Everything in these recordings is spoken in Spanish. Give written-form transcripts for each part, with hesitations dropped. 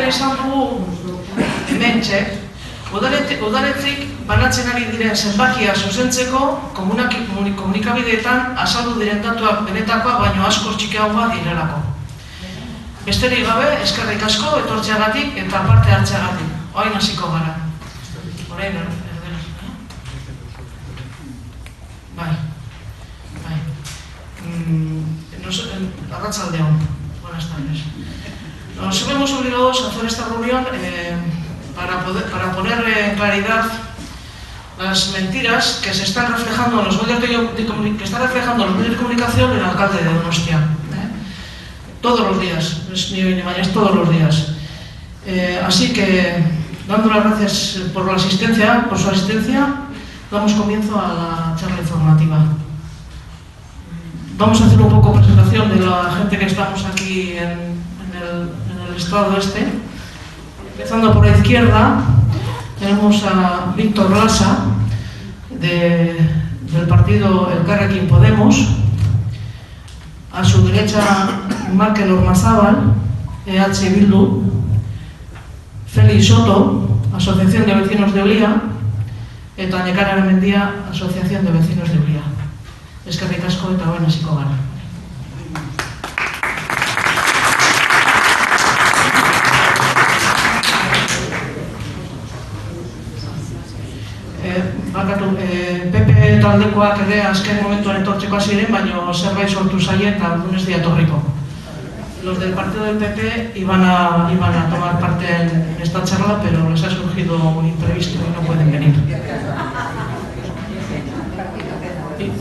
behar izan dugu hementxe, udaletzik banatzen ari diren zenbakia zuzentzeko komunikabideetan azaldu diren datuak benetakoak baino asko txikiagoa direlako. Besterik gabe, eskerrik asko etortzeagatik eta parte hartzeagatik. Orain hasiko gara. Orain erdera. Bai. Arratsaldeon. Buenas tardes. Nos vemos obligados a hacer esta reunión para poner en claridad las mentiras que se están reflejando en los medios de comunicación del alcalde de Donostia. Todos los días, no es ni mañana, es todos los días. Así que, dando las gracias por su asistencia, damos comienzo a la charla informativa. Vamos a hacer un poco presentación de la gente que estamos aquí en el estado este. Empezando por la izquierda, tenemos a Víctor Lasa, del partido Elkarrekin Podemos. A su derecha, Mikel Ormazábal, EH Bildu. Félix Soto, Asociación de Vecinos de Ulia. Eta Nekane Aramendia, Asociación de Vecinos de Ulia. Eskerrik asko eta orain hasiko gara. PP taldekoak ere azken momentuan etortzeko ziren, baina zerbait sortu zaie eta ez dira etorriko. Los del partido del PP iban a tomar parte en esta charla, pero les ha surgido un imprevisto y no pueden venir.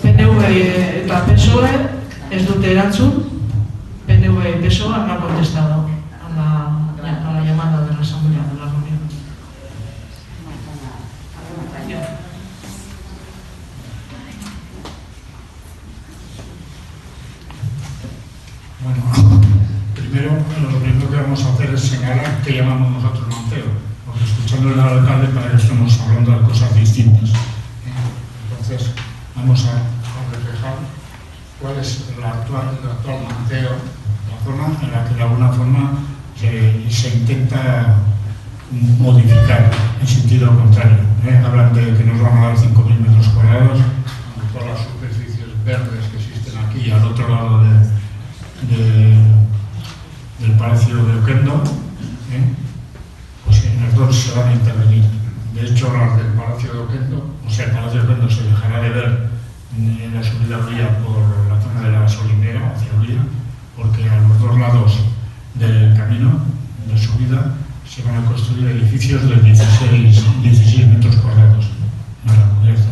PNV eta PSOE ez dute erantzun. PNV y PSOE no han contestado a la llamada de la asamblea de la reunión. Bueno, lo primero que vamos a hacer es señalar qué llamamos nosotros manteo, porque escuchándole al alcalde para que estamos hablando de cosas distintas. Entonces, vamos a reflejar cuál es el actual manteo, la zona en la que de alguna forma se intenta modificar en sentido contrario. Hablan de que nos van a dar 5.000 metros cuadrados, todas las superficies verdes que existen aquí al otro lado del Palacio de Oquendo, pues en las dos se van a intervenir. De hecho, las del Palacio de Oquendo, el Palacio de Oquendo se dejará de ver en la subida a Ulia por la zona de la gasolinera hacia Ulia, porque a los dos lados del camino de subida se van a construir edificios de 16 metros cuadrados en la cubierta.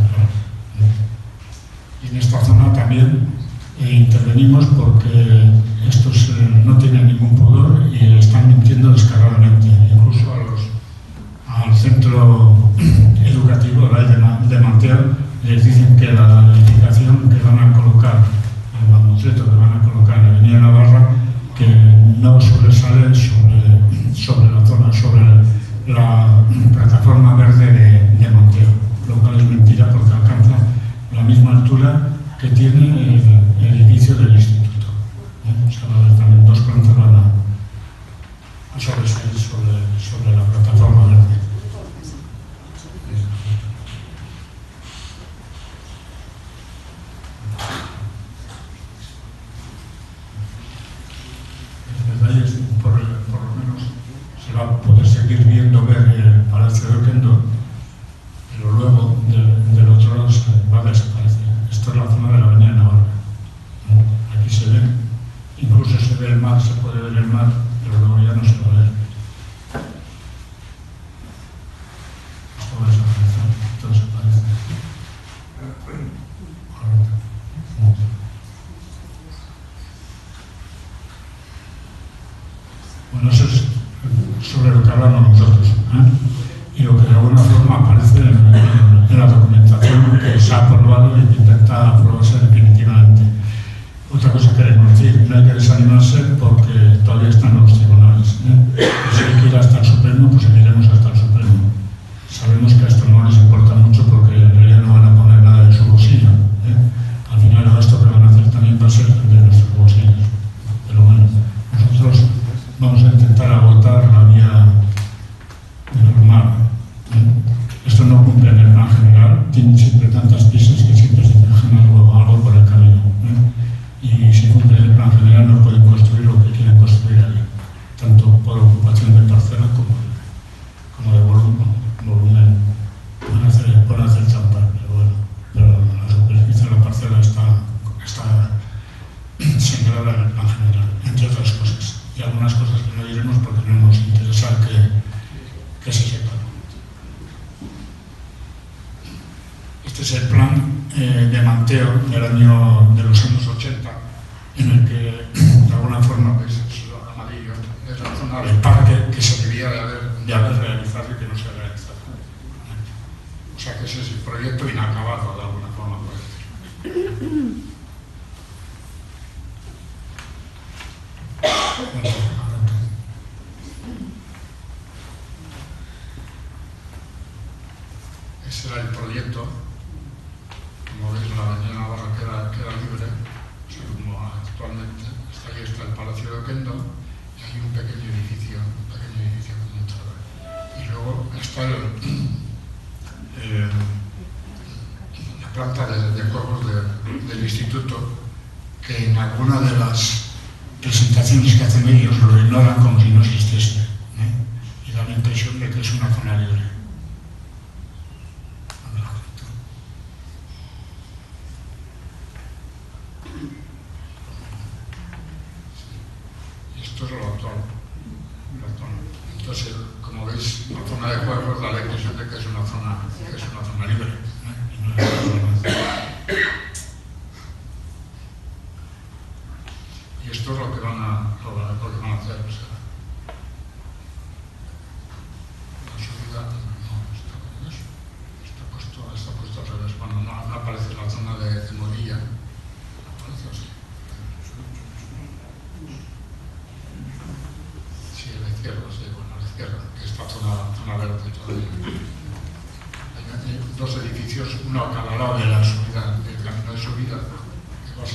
Y en esta zona también intervenimos porque estos no tienen ningún pudor y están mintiendo descaradamente, incluso al centro educativo de Manteo les dicen que la edificación que van a colocar, el mamotreto que van a colocar en la Avenida Navarra, que no sobresale sobre la zona, sobre la plataforma verde de Manteo, lo cual es mentira porque alcanza la misma altura que tiene el edificio del instituto. O sea, va a haber también dos plantas van a sobresalir sobre la plataforma verde. Por lo menos se va a poder seguir viendo ver el Palacio de Oquendo, pero luego del otro lado se va a desaparecer. Esta es la zona de la Avenida Navarra. Aquí se ve, incluso se ve el mar, se puede ver el mar, pero luego ya no se va a ver. Esto va a desaparecer, esto desaparece. Bueno, eso es sobre lo que hablamos nosotros, y lo que de alguna forma aparece en la documentación que se ha aprobado y que intenta aprobarse definitivamente. Otra cosa que queremos decir, no hay que desanimarse porque todavía están los tribunales. Si hay que ir hasta el Supremo, pues iremos hasta el Supremo. Sabemos que a esto no les importa mucho porque en realidad no van a poner nada de su bolsillo. Al final el gasto que van a hacer también va a ser de nuestros bolsillos. Pero bueno, nosotros vamos a intentar agotar la vía siempre tantas prisas que siempre se dejan algo por el camino, y si cumplen el plan general no pueden construir lo que quieren construir ahí, tanto por ocupación de parcela como de volumen. Pueden hacer trampa, pero bueno, la superficie de la parcela está señalada en el plan general, entre otras cosas, y algunas cosas que no diremos porque no nos interesa que se sepan. Este es el plan de manteo de los años 80, en el que de alguna forma veis el amarillo es la zona del parque que se debía de haber realizado y que no se ha realizado. O sea que ese es el proyecto inacabado de alguna forma, por decirlo. Ese era el proyecto. Como veis, la avenida Navarra queda libre, o sea, como actualmente ahí está el Palacio de Oquendo y hay un pequeño edificio con entrada. Y luego está la planta de juegos del instituto, que en alguna de las presentaciones que hacen ellos lo ignoran como si no existiese, y da la impresión de que es una zona libre. Y esto es lo actual. Entonces, como veis, la zona de juegos da la impresión de que es una zona libre, y no es y esto es lo que van a hacer. O sea, la subida está puesto al revés. Bueno, no aparece la zona de Morilla, aparece así. Sí, a la izquierda, que esta zona verde todavía. Hay dos edificios, uno a cada lado de la subida, del camino de subida, que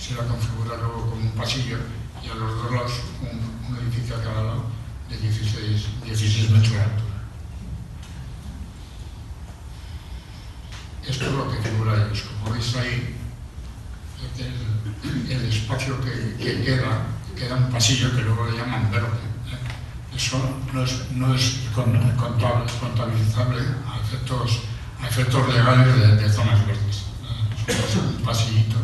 se la configura luego como un pasillo, y a los dos lados un edificio a cada lado de 16 metros de altura. Esto es lo que figura ellos. Como veis ahí, el espacio que queda un pasillo que luego le llaman verde. Eso no es contabilizable a efectos legales de zonas verdes. Es un pasillito.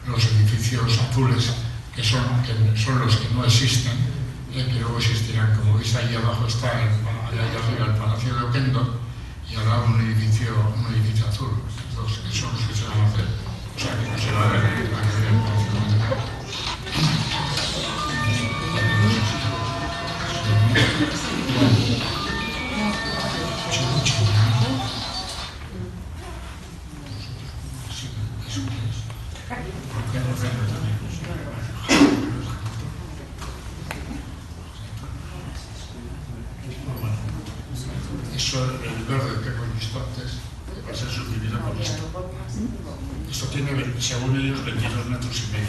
Los edificios azules, que son los que no existen, que luego existirán. Como veis, ahí abajo está, allá arriba, el Palacio de Oquendo, y al lado un edificio azul, que son los que se van a hacer. O sea, que no se va a ver el Palacio de Oquendo. Eso, el verde que hemos visto antes, que va a ser subdividido por esto. Esto tiene, según ellos, 22 metros y medio,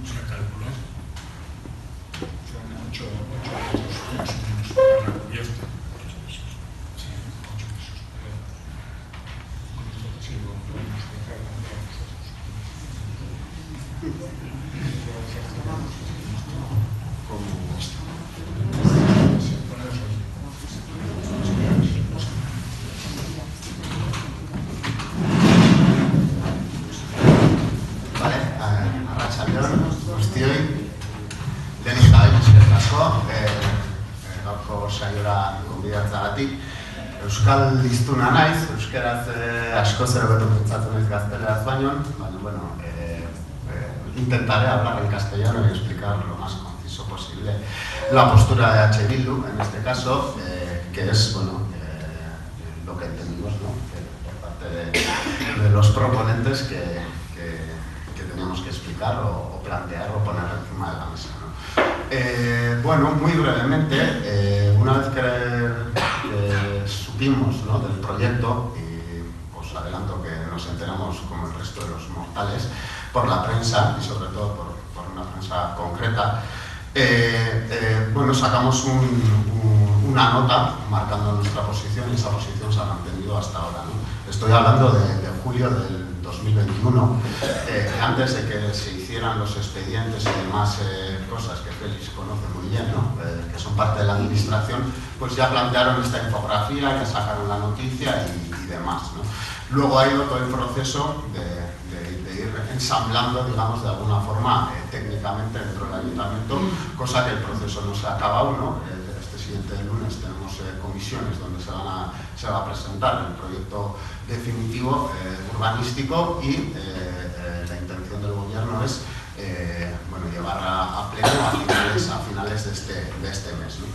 se ha calculado. Son 8 metros más o menos para la cubierta. Sí, 8 pisos. Con esto sí lo podemos dejar como esto. Se pone eso aquí. Vale, arratsaldeon guztioi, lehenik eta behin eskerrik asko, gaurko saiora gonbidatzagatik. Euskal hiztuna naiz, euskaraz askoz ere hobeto pentsatzen naiz gazteleraz baino, baina, bueno, intentaré hablar en castellano y explicar lo más conciso posible la postura de H. Bildu, en este caso, que es, bueno, lo que entendimos, ¿no?, por parte de los proponentes que tenemos que explicar o plantear o poner encima de la mesa, ¿no? Bueno, muy brevemente, una vez que supimos, ¿no?, del proyecto, y os adelanto que nos enteramos como el resto de los mortales por la prensa y sobre todo por una prensa concreta, bueno, sacamos una nota marcando nuestra posición y esa posición se ha mantenido hasta ahora, ¿no? Estoy hablando de julio del 2021, antes de que se hicieran los expedientes y demás cosas que Félix conoce muy bien, ¿no? Que son parte de la administración, pues ya plantearon esta infografía, ya sacaron la noticia y demás, ¿no? Luego ha ido todo el proceso de ir ensamblando, digamos, de alguna forma técnicamente dentro del ayuntamiento, cosa que el proceso no se ha acabado, ¿no? Este siguiente lunes tenemos comisiones donde se va a presentar el proyecto definitivo urbanístico y la intención del gobierno es bueno, llevar a pleno a finales de este mes, ¿no?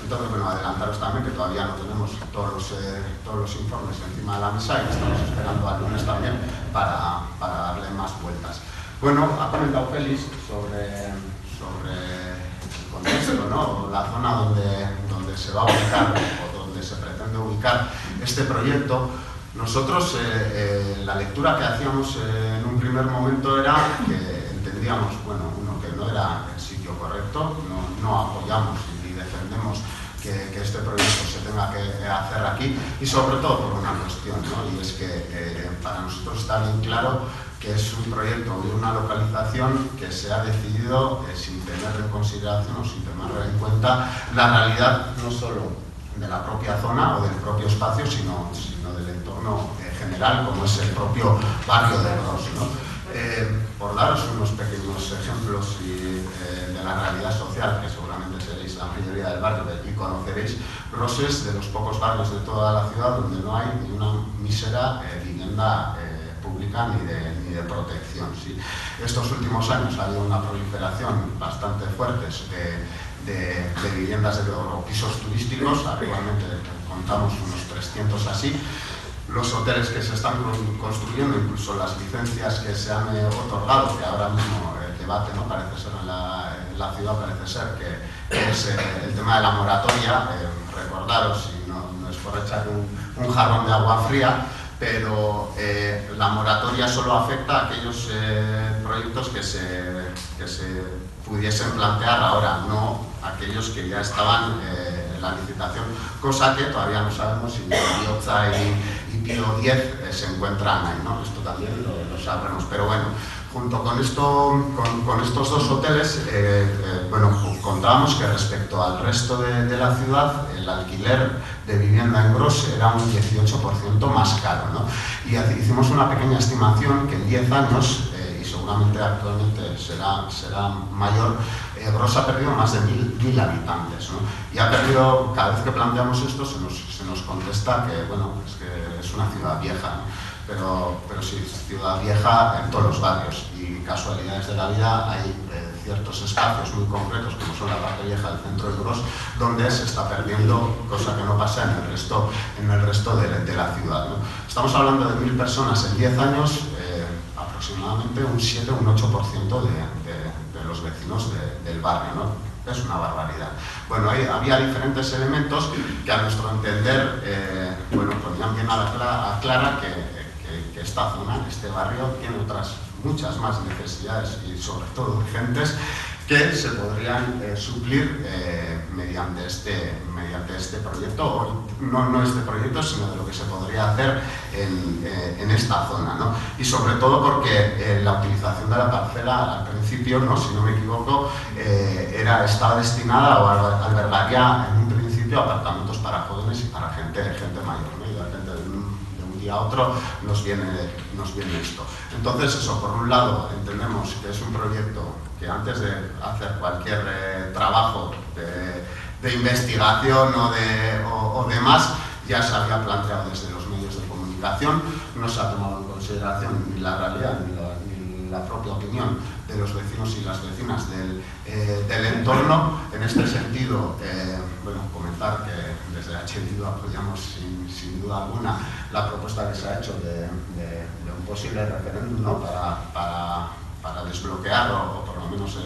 Entonces, bueno, adelantaros también que todavía no tenemos todos los informes encima de la mesa y estamos esperando al lunes también para darle más vueltas. Bueno, ha comentado Félix sobre el contexto, ¿no? La zona donde se va a ubicar o donde se pretende ubicar este proyecto. Nosotros, la lectura que hacíamos en un primer momento era que entendíamos, bueno, uno, que no era el sitio correcto, no apoyamos y defendemos que este proyecto se tenga que hacer aquí, y sobre todo por una cuestión, ¿no? Y es que para nosotros está bien claro que es un proyecto de una localización que se ha decidido sin tener en consideración o sin tener en cuenta la realidad no solo de la propia zona o del propio espacio, sino del entorno general, como es el propio barrio de Gros, ¿no? Por daros unos pequeños ejemplos de la realidad social, que seguramente seréis la mayoría del barrio y conoceréis, Gros es de los pocos barrios de toda la ciudad donde no hay ni una mísera vivienda pública ni de protección, ¿sí? Estos últimos años ha habido una proliferación bastante fuerte de viviendas o pisos turísticos. Actualmente contamos unos 300 así. Los hoteles que se están construyendo, incluso las licencias que se han otorgado, que ahora mismo el debate, ¿no? Parece ser en la ciudad, parece ser que es el tema de la moratoria. Recordaros, y no es por echar un jarrón de agua fría, pero la moratoria solo afecta a aquellos proyectos que se pudiesen plantear ahora, no aquellos que ya estaban en la licitación, cosa que todavía no sabemos si Biotza y Pío X se encuentran ahí, ¿no? Esto también lo sabremos, pero bueno, junto con estos dos hoteles, bueno, contábamos que respecto al resto de la ciudad, el alquiler de vivienda en Gros era un 18% más caro, ¿no? Y hicimos una pequeña estimación que en 10 años, y seguramente actualmente será mayor, Gros ha perdido más de 1.000 habitantes, ¿no? Y ha perdido, cada vez que planteamos esto, se nos contesta que, bueno, es una ciudad vieja, ¿no? Pero sí, es ciudad vieja en todos los barrios, y casualidades de la vida, hay ciertos espacios muy concretos, como son la parte vieja del centro de Gros, donde se está perdiendo, cosa que no pasa en el resto de la ciudad, ¿no? Estamos hablando de 1.000 personas en 10 años, aproximadamente un 7 o un 8% de los vecinos del barrio, ¿no? Es una barbaridad. Bueno, había diferentes elementos que a nuestro entender bueno, ponían bien a la clara que esta zona, este barrio, tiene otras muchas más necesidades y sobre todo urgentes que se podrían suplir mediante este proyecto, o no este proyecto, sino de lo que se podría hacer en esta zona, ¿no? Y sobre todo porque la utilización de la parcela al principio, ¿no? Si no me equivoco, estaba destinada o albergaría en un principio apartamentos para jóvenes y para gente mayor, ¿no? Y de repente de un día a otro nos viene esto. Entonces eso, por un lado, entendemos que es un proyecto que antes de hacer cualquier trabajo de investigación o demás, ya se había planteado desde los medios de comunicación, no se ha tomado en consideración ni la realidad ni la propia opinión de los vecinos y las vecinas del entorno. En este sentido, bueno, comentar que desde HBU apoyamos sin duda alguna la propuesta que se ha hecho de un posible referéndum, ¿no? para desbloquear o por lo menos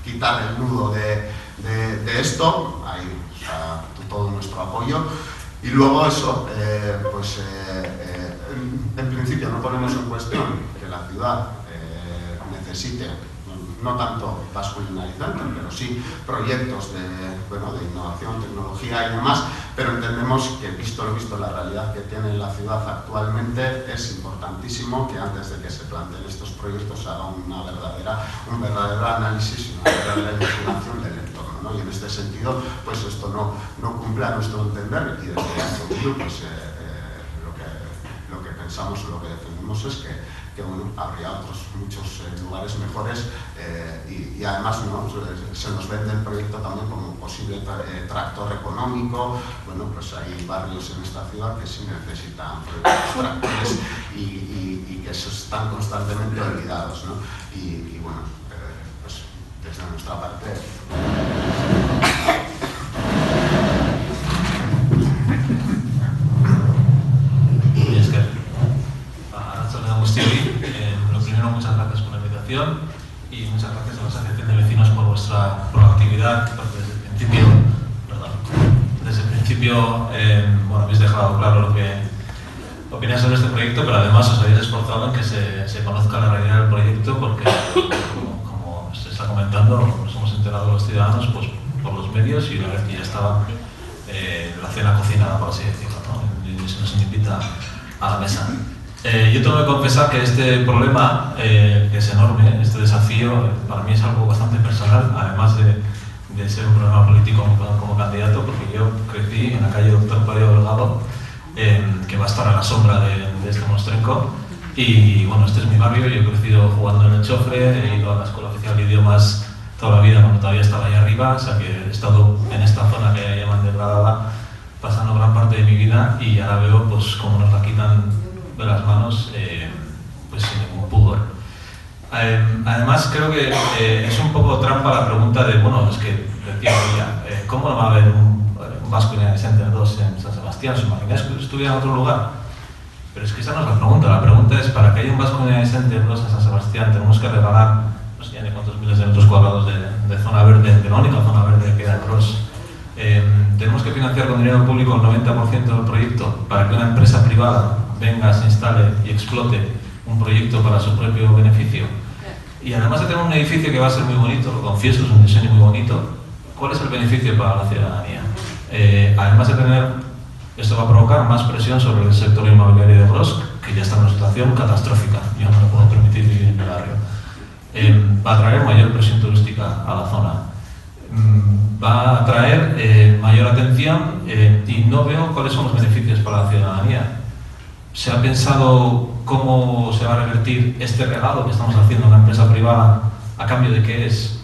quitar el nudo de esto. Ahí está todo nuestro apoyo. Y luego eso, en principio no ponemos en cuestión que la ciudad necesite no tanto masculinizante, pero sí proyectos de innovación, tecnología y demás, pero entendemos que, visto lo visto, la realidad que tiene la ciudad actualmente, es importantísimo que antes de que se planteen estos proyectos haga un verdadero análisis y una verdadera investigación del entorno, ¿no? Y en este sentido, pues esto no cumple a nuestro entender, y desde Bildu, pues lo que pensamos o lo que defendemos es que habría otros muchos lugares mejores y además, ¿no?, se nos vende el proyecto también como un posible tractor económico. Bueno, pues hay barrios en esta ciudad que sí necesitan tractores y que están constantemente olvidados, ¿no? Y bueno, pues desde nuestra parte... Muchas gracias por la invitación y muchas gracias a la Asociación de Vecinos por vuestra proactividad, porque desde el principio habéis dejado claro lo que opináis sobre este proyecto, pero además os habéis esforzado en que se conozca la realidad del proyecto, porque como se está comentando, nos hemos enterado los ciudadanos pues, por los medios, y una vez que ya estaba la cena cocinada, por así decirlo, ¿no? Y se nos invita a la mesa. Yo tengo que confesar que este problema, que es enorme, este desafío, para mí es algo bastante personal, además de ser un problema político como candidato, porque yo crecí en la calle Doctor Claudio Delgado, que va a estar a la sombra de este mostrenco, y bueno, este es mi barrio. Yo he crecido jugando en el Chofre, he ido a la Escuela Oficial de Idiomas toda la vida cuando todavía estaba ahí arriba, o sea que he estado en esta zona que llaman degradada, pasando gran parte de mi vida, y ahora veo pues cómo nos la quitan de las manos, pues sin ningún pudor. Además, creo que es un poco trampa la pregunta de, bueno, es que decía ella, ¿cómo no va a haber un Basque Center 2 en San Sebastián? ¿Se imagináis que estuviera en otro lugar? Pero es que esa no es la pregunta. La pregunta es, para que haya un Basque Center 2 en San Sebastián, tenemos que regalar no sé ni cuántos miles de metros cuadrados de zona verde, de la única zona verde que queda en Gros. Tenemos que financiar con dinero público el 90% del proyecto para que una empresa privada venga, se instale y explote un proyecto para su propio beneficio. Y además de tener un edificio que va a ser muy bonito, lo confieso, es un diseño muy bonito, ¿cuál es el beneficio para la ciudadanía? Además de tener, esto va a provocar más presión sobre el sector inmobiliario de Gros, que ya está en una situación catastrófica, yo no me puedo permitir vivir en el barrio. Va a traer mayor presión turística a la zona. Va a atraer mayor atención y no veo cuáles son los beneficios para la ciudadanía. ¿Se ha pensado cómo se va a revertir este regalo que estamos haciendo a una empresa privada a cambio de qué es?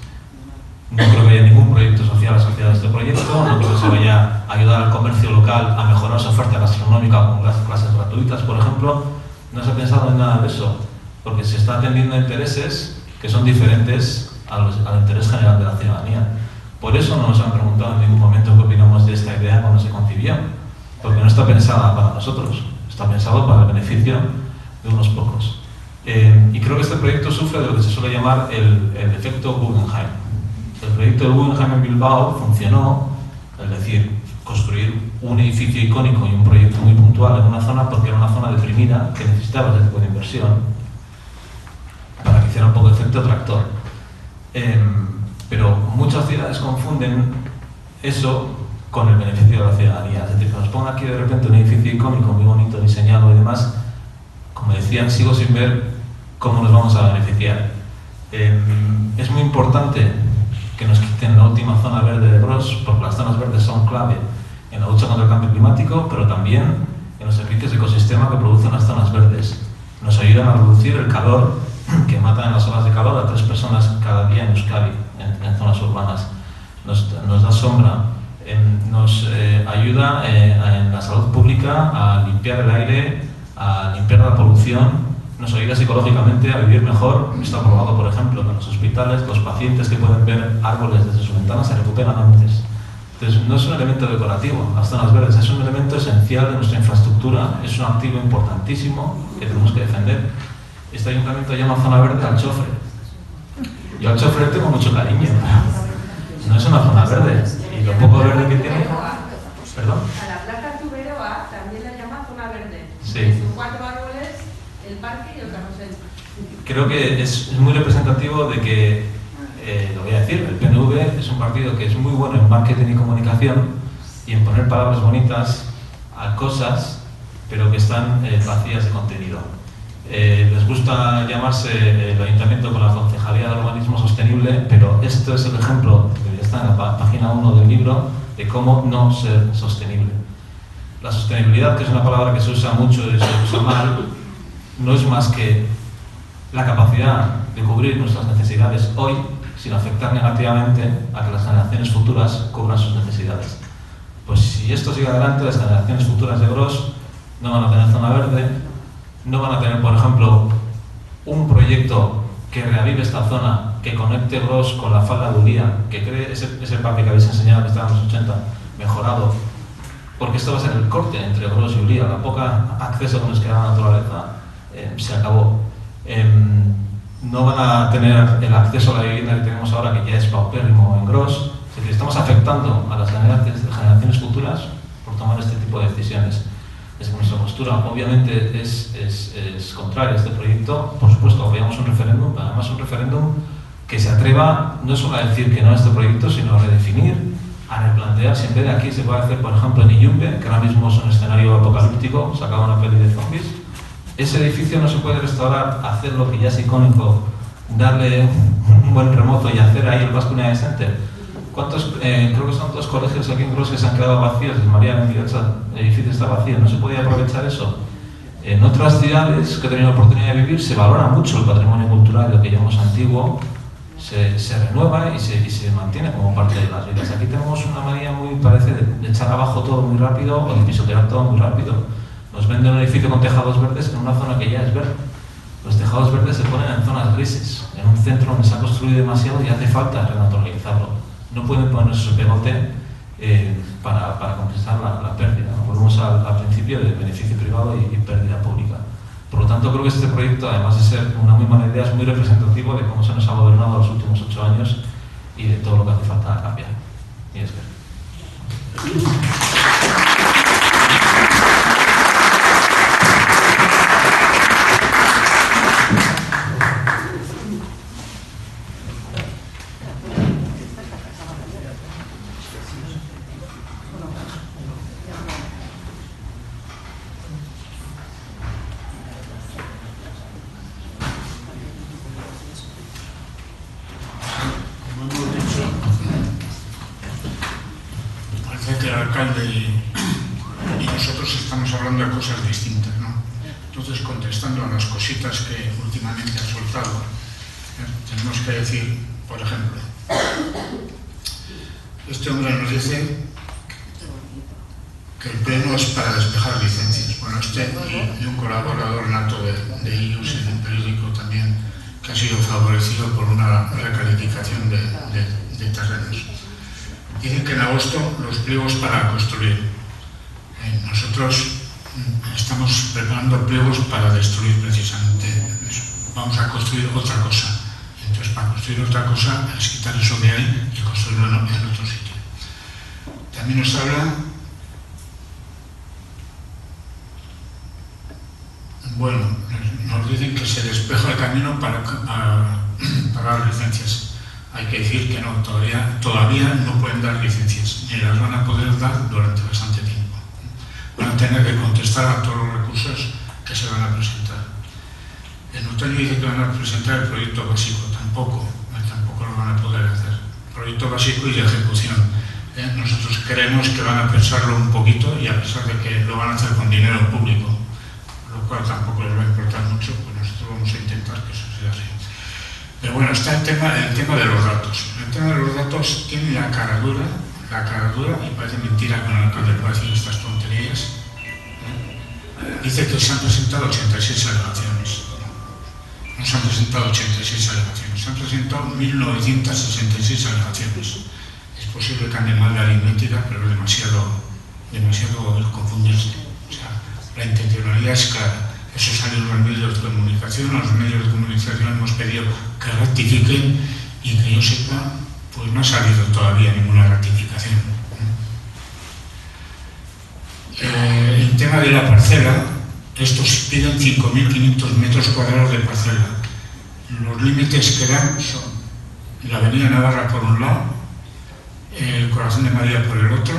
No creo que haya ningún proyecto social asociado a este proyecto, no creo que se vaya a ayudar al comercio local a mejorar su oferta gastronómica con las clases gratuitas, por ejemplo. No se ha pensado en nada de eso, porque se está atendiendo a intereses que son diferentes al interés general de la ciudadanía. Por eso no nos han preguntado en ningún momento qué opinamos de esta idea cuando se concibió, porque no está pensada para nosotros, está pensado para el beneficio de unos pocos. Y creo que este proyecto sufre de lo que se suele llamar el efecto Guggenheim. El proyecto de Guggenheim en Bilbao funcionó, es decir, construir un edificio icónico y un proyecto muy puntual en una zona porque era una zona deprimida que necesitaba ese tipo de inversión para que hiciera un poco de efecto tractor. Pero muchas ciudades confunden eso con el beneficio de la ciudadanía. Es decir, que nos pongan aquí de repente un edificio icónico muy bonito, diseñado y demás, como decían, sigo sin ver cómo nos vamos a beneficiar. Es muy importante que nos quiten la última zona verde de Gros, porque las zonas verdes son clave en la lucha contra el cambio climático, pero también en los servicios de ecosistema que producen las zonas verdes. Nos ayudan a reducir el calor que matan en las olas de calor a 3 personas cada día en Euskadi, en zonas urbanas. Nos da sombra, nos ayuda en la salud pública a limpiar el aire, a limpiar la polución, nos ayuda psicológicamente a vivir mejor. Está probado, por ejemplo, que en los hospitales los pacientes que pueden ver árboles desde su ventana se recuperan antes. Entonces, no es un elemento decorativo, las zonas verdes, es un elemento esencial de nuestra infraestructura, es un activo importantísimo que tenemos que defender. Este ayuntamiento llama zona verde al Chofre. Yo al Chofre tengo mucho cariño, no es una zona verde, y lo poco verde que tiene... ¿Perdón? A la placa Tuberoa también la llama zona verde. Sí. Son 4 árboles, el parque y el carrusel. Creo que es muy representativo de que lo voy a decir, el PNV es un partido que es muy bueno en marketing y comunicación y en poner palabras bonitas a cosas, pero que están vacías de contenido. Les gusta llamarse el ayuntamiento con la Concejalía de Urbanismo Sostenible, pero esto es el ejemplo, que está en la página 1 del libro, de cómo no ser sostenible. La sostenibilidad, que es una palabra que se usa mucho y se usa mal, no es más que la capacidad de cubrir nuestras necesidades hoy sin afectar negativamente a que las generaciones futuras cubran sus necesidades. Pues si esto sigue adelante, las generaciones futuras de Gros no van a tener zona verde, no van a tener, por ejemplo, un proyecto que reavive esta zona, que conecte Gros con la falda de Uría, que cree ese parque que habéis enseñado que estaba en los 80 mejorado, porque esto va a ser el corte entre Gros y Uría, la poca acceso que nos queda a la naturaleza se acabó. No van a tener el acceso a la vivienda que tenemos ahora, que ya es paupérrimo en Gros. Es decir, estamos afectando a las generaciones futuras por tomar este tipo de decisiones. Desde nuestra postura, obviamente, es contraria a este proyecto. Por supuesto, apoyamos un referéndum, pero además un referéndum que se atreva no solo a decir que no a este proyecto, sino a redefinir, a replantear si en vez de aquí se puede hacer, por ejemplo, en Iyumbe, que ahora mismo es un escenario apocalíptico, sacaba una peli de zombies. Ese edificio no se puede restaurar, hacer lo que ya es icónico, darle un buen remozo y hacer ahí el Basque United Center. ¿Cuántos, creo que son 2 colegios aquí en Gros que se han quedado vacíos? El María 28, el edificio está vacío, ¿no se podía aprovechar eso? En otras ciudades que he tenido la oportunidad de vivir se valora mucho el patrimonio cultural, lo que llamamos antiguo, se renueva y se mantiene como parte de las vidas. Aquí tenemos una manía muy, parece, de echar abajo todo muy rápido o de pisotear todo muy rápido. Nos venden un edificio con tejados verdes en una zona que ya es verde. Los tejados verdes se ponen en zonas grises, en un centro donde se ha construido demasiado y hace falta renaturalizarlo. No pueden ponerse su pegote para compensar la pérdida. Volvemos al principio de beneficio privado y pérdida pública. Por lo tanto, creo que este proyecto, además de ser una muy mala idea, es muy representativo de cómo se nos ha gobernado los últimos 8 años y de todo lo que hace falta cambiar. Y es que... que el alcalde y nosotros estamos hablando de cosas distintas, ¿no? Entonces, contestando a las cositas que últimamente ha soltado, tenemos que decir, por ejemplo, este hombre nos dice que el pleno es para despejar licencias. Bueno, y un colaborador nato de IUS en un periódico también que ha sido favorecido por una recalificación de terrenos. Dicen que en agosto los pliegos para construir. Nosotros estamos preparando pliegos para destruir precisamente eso. Vamos a construir otra cosa. Entonces, para construir otra cosa es quitar eso de ahí y construirlo en otro sitio. También nos habla, bueno, nos dicen que se despeja el camino para pagar licencias. Hay que decir que no, todavía no pueden dar licencias, ni las van a poder dar durante bastante tiempo. Van a tener que contestar a todos los recursos que se van a presentar. En otoño dice que van a presentar el proyecto básico, tampoco lo van a poder hacer. Proyecto básico y de ejecución. Nosotros creemos que van a pensarlo un poquito y a pesar de que lo van a hacer con dinero público, lo cual tampoco les va a importar mucho, pues nosotros vamos a intentar que eso sea así. Pero bueno, está el tema de los datos. El tema de los datos tiene la cara dura, y parece mentira que el alcalde pueda decir estas tonterías. Dice que se han presentado 86 alegaciones. No se han presentado 86 alegaciones, se han presentado 1966 alegaciones. Es posible que ande mal la aritmética, pero es demasiado confundirse. O sea, la intencionalidad es clara. Eso salió en los medios de comunicación. A los medios de comunicación hemos pedido que rectifiquen y que yo sepa, pues no ha salido todavía ninguna rectificación. El tema de la parcela, estos piden 5.500 metros cuadrados de parcela. Los límites que dan son la avenida Navarra por un lado, el Corazón de María por el otro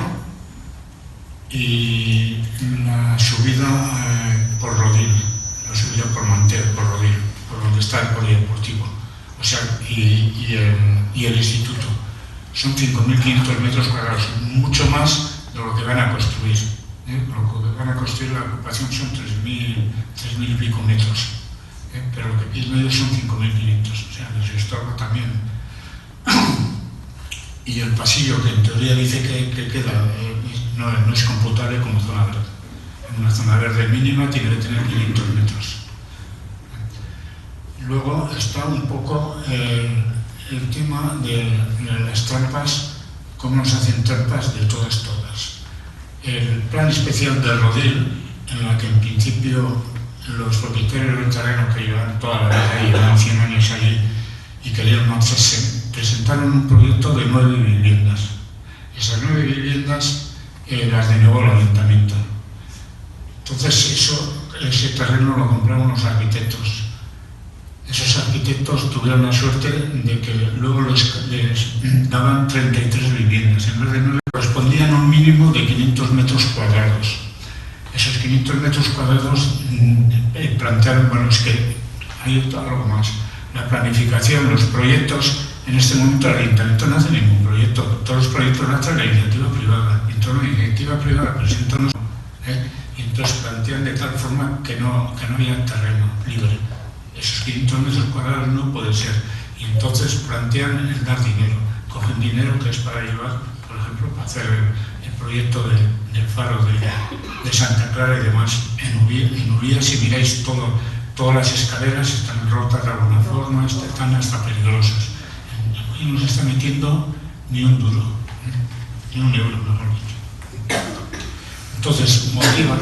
y la subida por Rodil, la subida por Manteo, por Rodil, por donde está el polideportivo, o sea, y el instituto. Son 5.500 metros cuadrados, mucho más de lo que van a construir. Lo que van a construir la ocupación son 3.000 y pico metros, pero lo que piden ellos son 5.500, o sea, les estorba también. Y el pasillo, que en teoría dice que queda, no es computable como zona verde. En una zona verde mínima tiene que tener 500 metros. Luego está un poco el tema de las trampas, cómo nos hacen trampas de todas. El plan especial de Rodil, en la que en principio los propietarios del terreno que llevan toda la vida ahí, llevan 100 años allí y querían marcharse, presentaron un proyecto de 9 viviendas. Esas 9 viviendas las denegó el ayuntamiento. Entonces ese terreno lo compraron los arquitectos. Esos arquitectos tuvieron la suerte de que luego les daban 33 viviendas. En vez de 9 correspondían a un mínimo de 500 metros cuadrados. Esos 500 metros cuadrados plantearon, bueno, es que hay algo más. La planificación, los proyectos, en este momento el ayuntamiento no hace ningún proyecto. Todos los proyectos los hace la iniciativa privada. Y entonces la iniciativa privada presenta unos... y entonces plantean de tal forma que no había terreno libre. Esos 500 metros cuadrados no puede ser. Y entonces plantean el dar dinero. Cogen dinero que es para llevar, por ejemplo, para hacer el proyecto del faro de Santa Clara y demás. En Ubía, si miráis todas las escaleras están rotas de alguna forma, están hasta peligrosas. Y no se está metiendo ni un duro, ni un euro, mejor dicho. Entonces, motivan,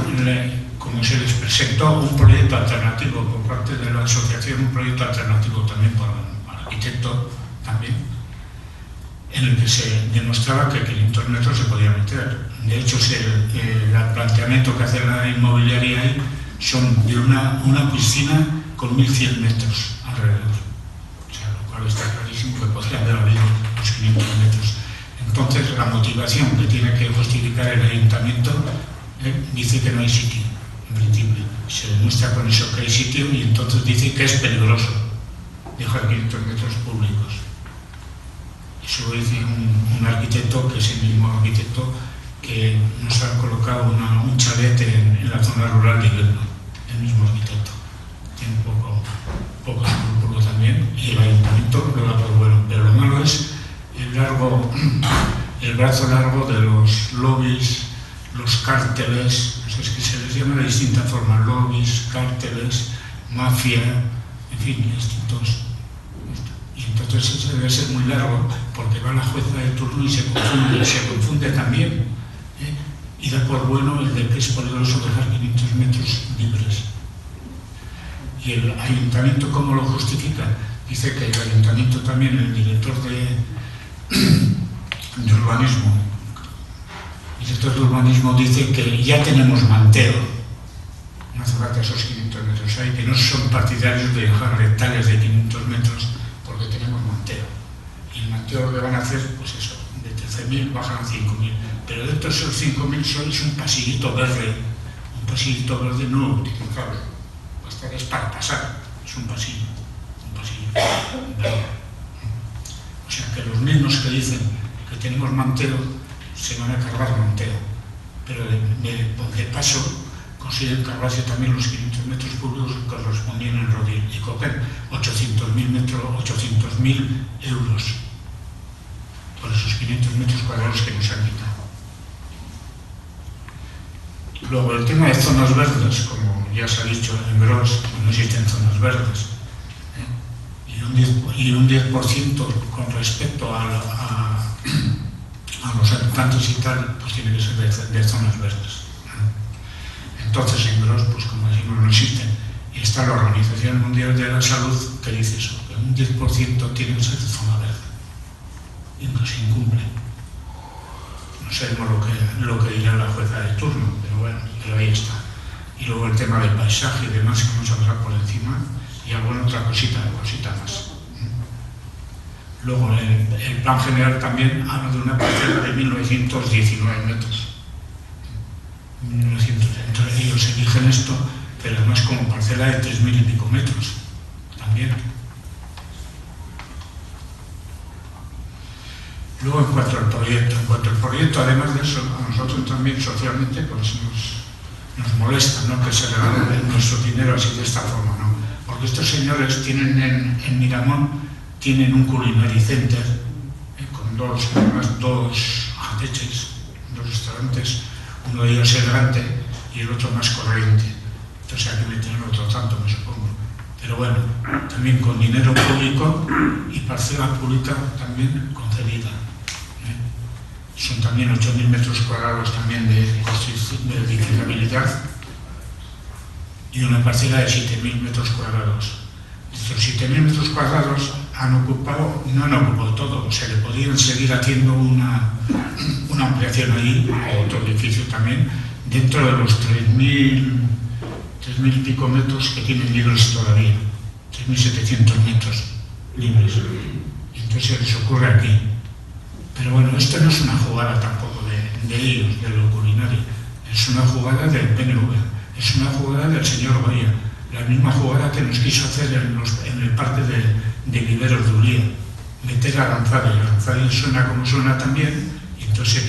como se les presentó un proyecto alternativo por parte de la asociación, un proyecto alternativo también para el arquitecto, también, en el que se demostraba que 500 metros se podía meter. De hecho, el planteamiento que hace la inmobiliaria ahí son de una piscina con 1.100 metros alrededor. O sea, lo cual está clarísimo que podría haber habido los 500 metros. Entonces, la motivación que tiene que justificar el ayuntamiento dice que no hay sitio, en principio. Se demuestra con eso que hay sitio y entonces dice que es peligroso dejar 500 metros públicos. Eso lo dice un arquitecto, que es el mismo arquitecto que nos ha colocado un chalet en la zona rural de Iberno, el mismo arquitecto. Tiene poco escrúpulo también y el ayuntamiento lo da por bueno. Pero lo malo es el brazo largo de los lobbies, los cárteles, es que se les llama de distintas formas, lobbies, cárteles, mafia, en fin, distintos. Y entonces eso debe ser muy largo porque va la jueza de turno y se confunde también. Y da por bueno el de que es peligroso dejar 500 metros libres. Y el ayuntamiento, ¿cómo lo justifica? Dice que el ayuntamiento también, el director de urbanismo, dice que ya tenemos manteo, no hace falta esos 500 metros ahí, que no son partidarios de dejar hectáreas de 500 metros porque tenemos manteo. Y el manteo lo que van a hacer, pues eso, de 13.000 bajan a 5.000. Pero dentro de esos 5.000 sois un pasillito verde no utilizable. Basta que es para pasar, es un pasillo verde. O sea que los mismos que dicen que tenemos manteo se van a cargar manteo, pero de paso consiguen cargarse también los 500 metros públicos que correspondían en Rodil y cogen 800.000 euros por esos 500 metros cuadrados que nos han quitado. Luego, el tema de zonas verdes, como ya se ha dicho, en Gros no existen zonas verdes. Y un 10% con respecto a los habitantes y tal, pues tiene que ser de zonas verdes. Entonces, en Gros, pues como decimos, no existen. Y está la Organización Mundial de la Salud que dice eso, que un 10% tiene que ser de zona verde. Y no se incumple. No sabemos lo que dirá la jueza de turno, pero ahí está. Y luego el tema del paisaje y demás que vamos a pasar por encima y alguna otra cosita más. Luego, el plan general también habla de una parcela de 1919 metros. 1900. Entonces ellos eligen esto, pero además como parcela de 3.000 y pico metros también. Luego, en cuanto al proyecto, además de eso, a nosotros también socialmente pues nos molesta, ¿no?, que se regale nuestro dinero así de esta forma, ¿no? Porque estos señores tienen en Miramón tienen un culinary center con dos anteches, dos restaurantes, uno de ellos elegante y el otro más corriente. Entonces hay que meter otro tanto, me supongo. Pero bueno, también con dinero público y parcela pública también concedida. Son también 8.000 metros cuadrados también de edificabilidad y una parcela de 7.000 metros cuadrados. Estos 7.000 metros cuadrados no han ocupado todo, o sea, le podrían seguir haciendo una ampliación ahí, o otro edificio también, dentro de los 3.000 y pico metros que tienen libres todavía, 3.700 metros libres. Y entonces se les ocurre aquí. Pero bueno, esto no es una jugada tampoco de ellos, de lo culinario, es una jugada del PNV, es una jugada del señor Goya, la misma jugada que nos quiso hacer en el parque de Viveros de Ulía, meter a Aranzadi. Aranzadi suena como suena también, y entonces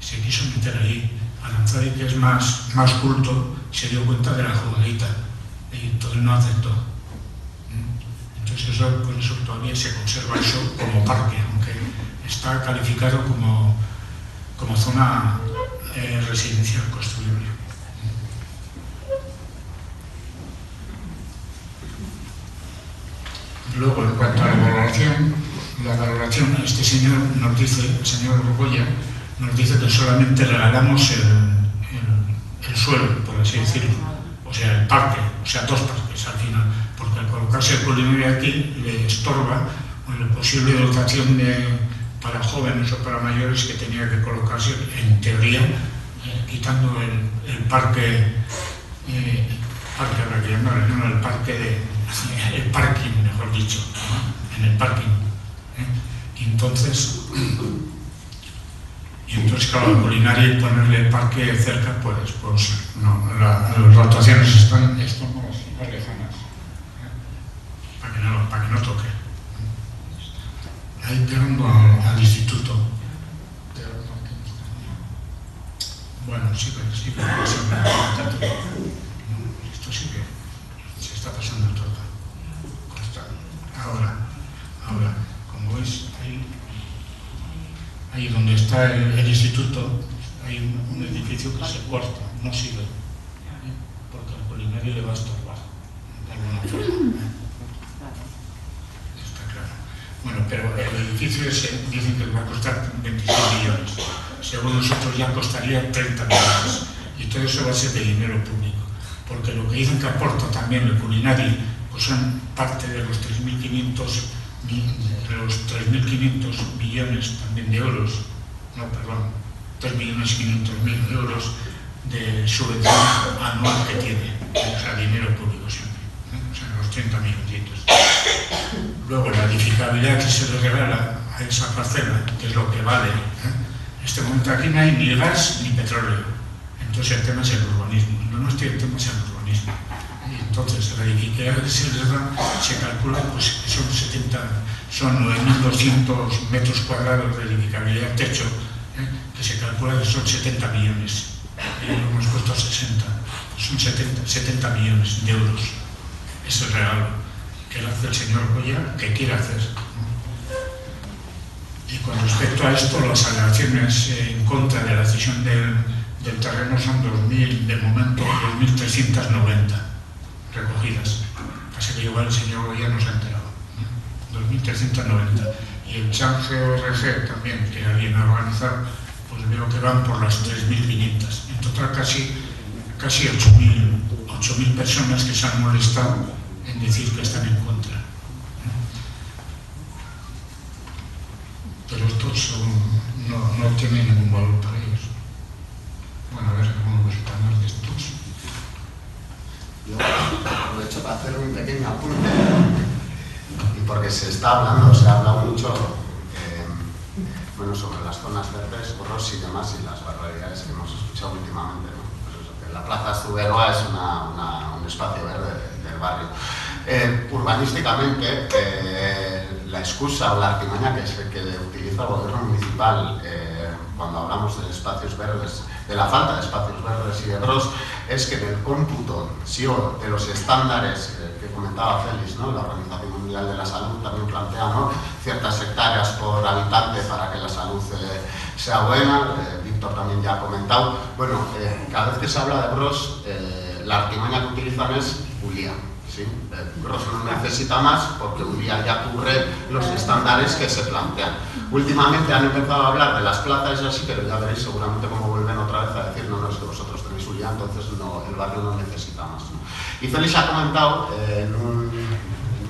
se quiso meter ahí. Aranzadi, que es más culto, se dio cuenta de la jugadita y entonces no aceptó. Entonces por eso todavía se conserva eso como parque, aunque está calificado como zona residencial construible. Luego, en cuanto a la valoración, este señor nos dice, el señor Goya, nos dice que solamente regalamos el suelo, por así decirlo, o sea, el parque, o sea, dos parques al final, porque al colocarse el culinario aquí le estorba la posible dotación para jóvenes o para mayores que tenía que colocarse, en teoría, quitando el parque, habrá que llamarlo, no, el parking, mejor dicho, ¿no?, en el parking. Y entonces, claro, el culinario y ponerle el parque cerca, pues no, las rotaciones están más lejanas, para que no toque. Ahí pegando al instituto. Bueno, sí, esto sí que se está pasando todo. Ahora, como veis, ahí donde está el instituto, hay un edificio que se corta, no sigue, porque al culinario le va a estorbar, de alguna forma. Está claro. Bueno, pero el edificio ese dicen que va a costar 26 millones. Según nosotros ya costaría 30 millones. Y todo eso va a ser de dinero público. Porque lo que dicen que aporta también el culinario, pues son parte de los 3.500 millones también de euros, 3.500.000 euros de subvención anual que tiene, o sea, dinero público siempre, o sea, los 30 milloncitos. Luego la edificabilidad que se le regala a esa parcela, que es lo que vale, en este momento aquí no hay ni gas ni petróleo, entonces el tema es el urbanismo, el tema es el urbanismo. Entonces, la edificabilidad que se les da, se calcula pues, que son 9.200 metros cuadrados de edificabilidad techo, que se calcula que son 70 millones. Y lo hemos puesto 60, son 70 millones de euros. Es el regalo que le hace el señor Goya, que quiere hacer. Y con respecto a esto, las alegaciones en contra de la cesión del terreno son 2.000, de momento 2.390. Recogidas. Pasa que igual el señor Goya nos ha enterado. 2.390. Y el Chan GRG también, que alguien ha organizado, pues veo que van por las 3.500. En total casi 8.000 personas que se han molestado en decir que están en contra. Pero estos no tienen ningún valor para ellos. Bueno, a ver cómo resulta más de estos. Yo aprovecho para hacer un pequeño apunte y porque se está hablando, se ha hablado mucho bueno, sobre las zonas verdes, Gros y demás, y las barbaridades que hemos escuchado últimamente, ¿no? Pues eso, que la Plaza Zuberoa es un espacio verde del barrio. Urbanísticamente, la excusa o la artimaña que utiliza el gobierno municipal cuando hablamos de espacios verdes, de la falta de espacios verdes y de Gros, es que en el cómputo de los estándares que comentaba Félix, ¿no? La Organización Mundial de la Salud también plantea, ¿no? Ciertas hectáreas por habitante para que la salud sea buena. Víctor también ya ha comentado. Bueno, cada vez que se habla de Gros, la artimaña que utilizan es Ulia. ¿Sí? Gros no necesita más porque Ulia ya cubre los estándares que se plantean. Últimamente han empezado a hablar de las plazas y así, pero ya veréis seguramente cómo vuelven otra vez a decir no, es que vosotros tenéis Ulia, entonces no, el barrio no necesita más, ¿no? Y Félix ha comentado en un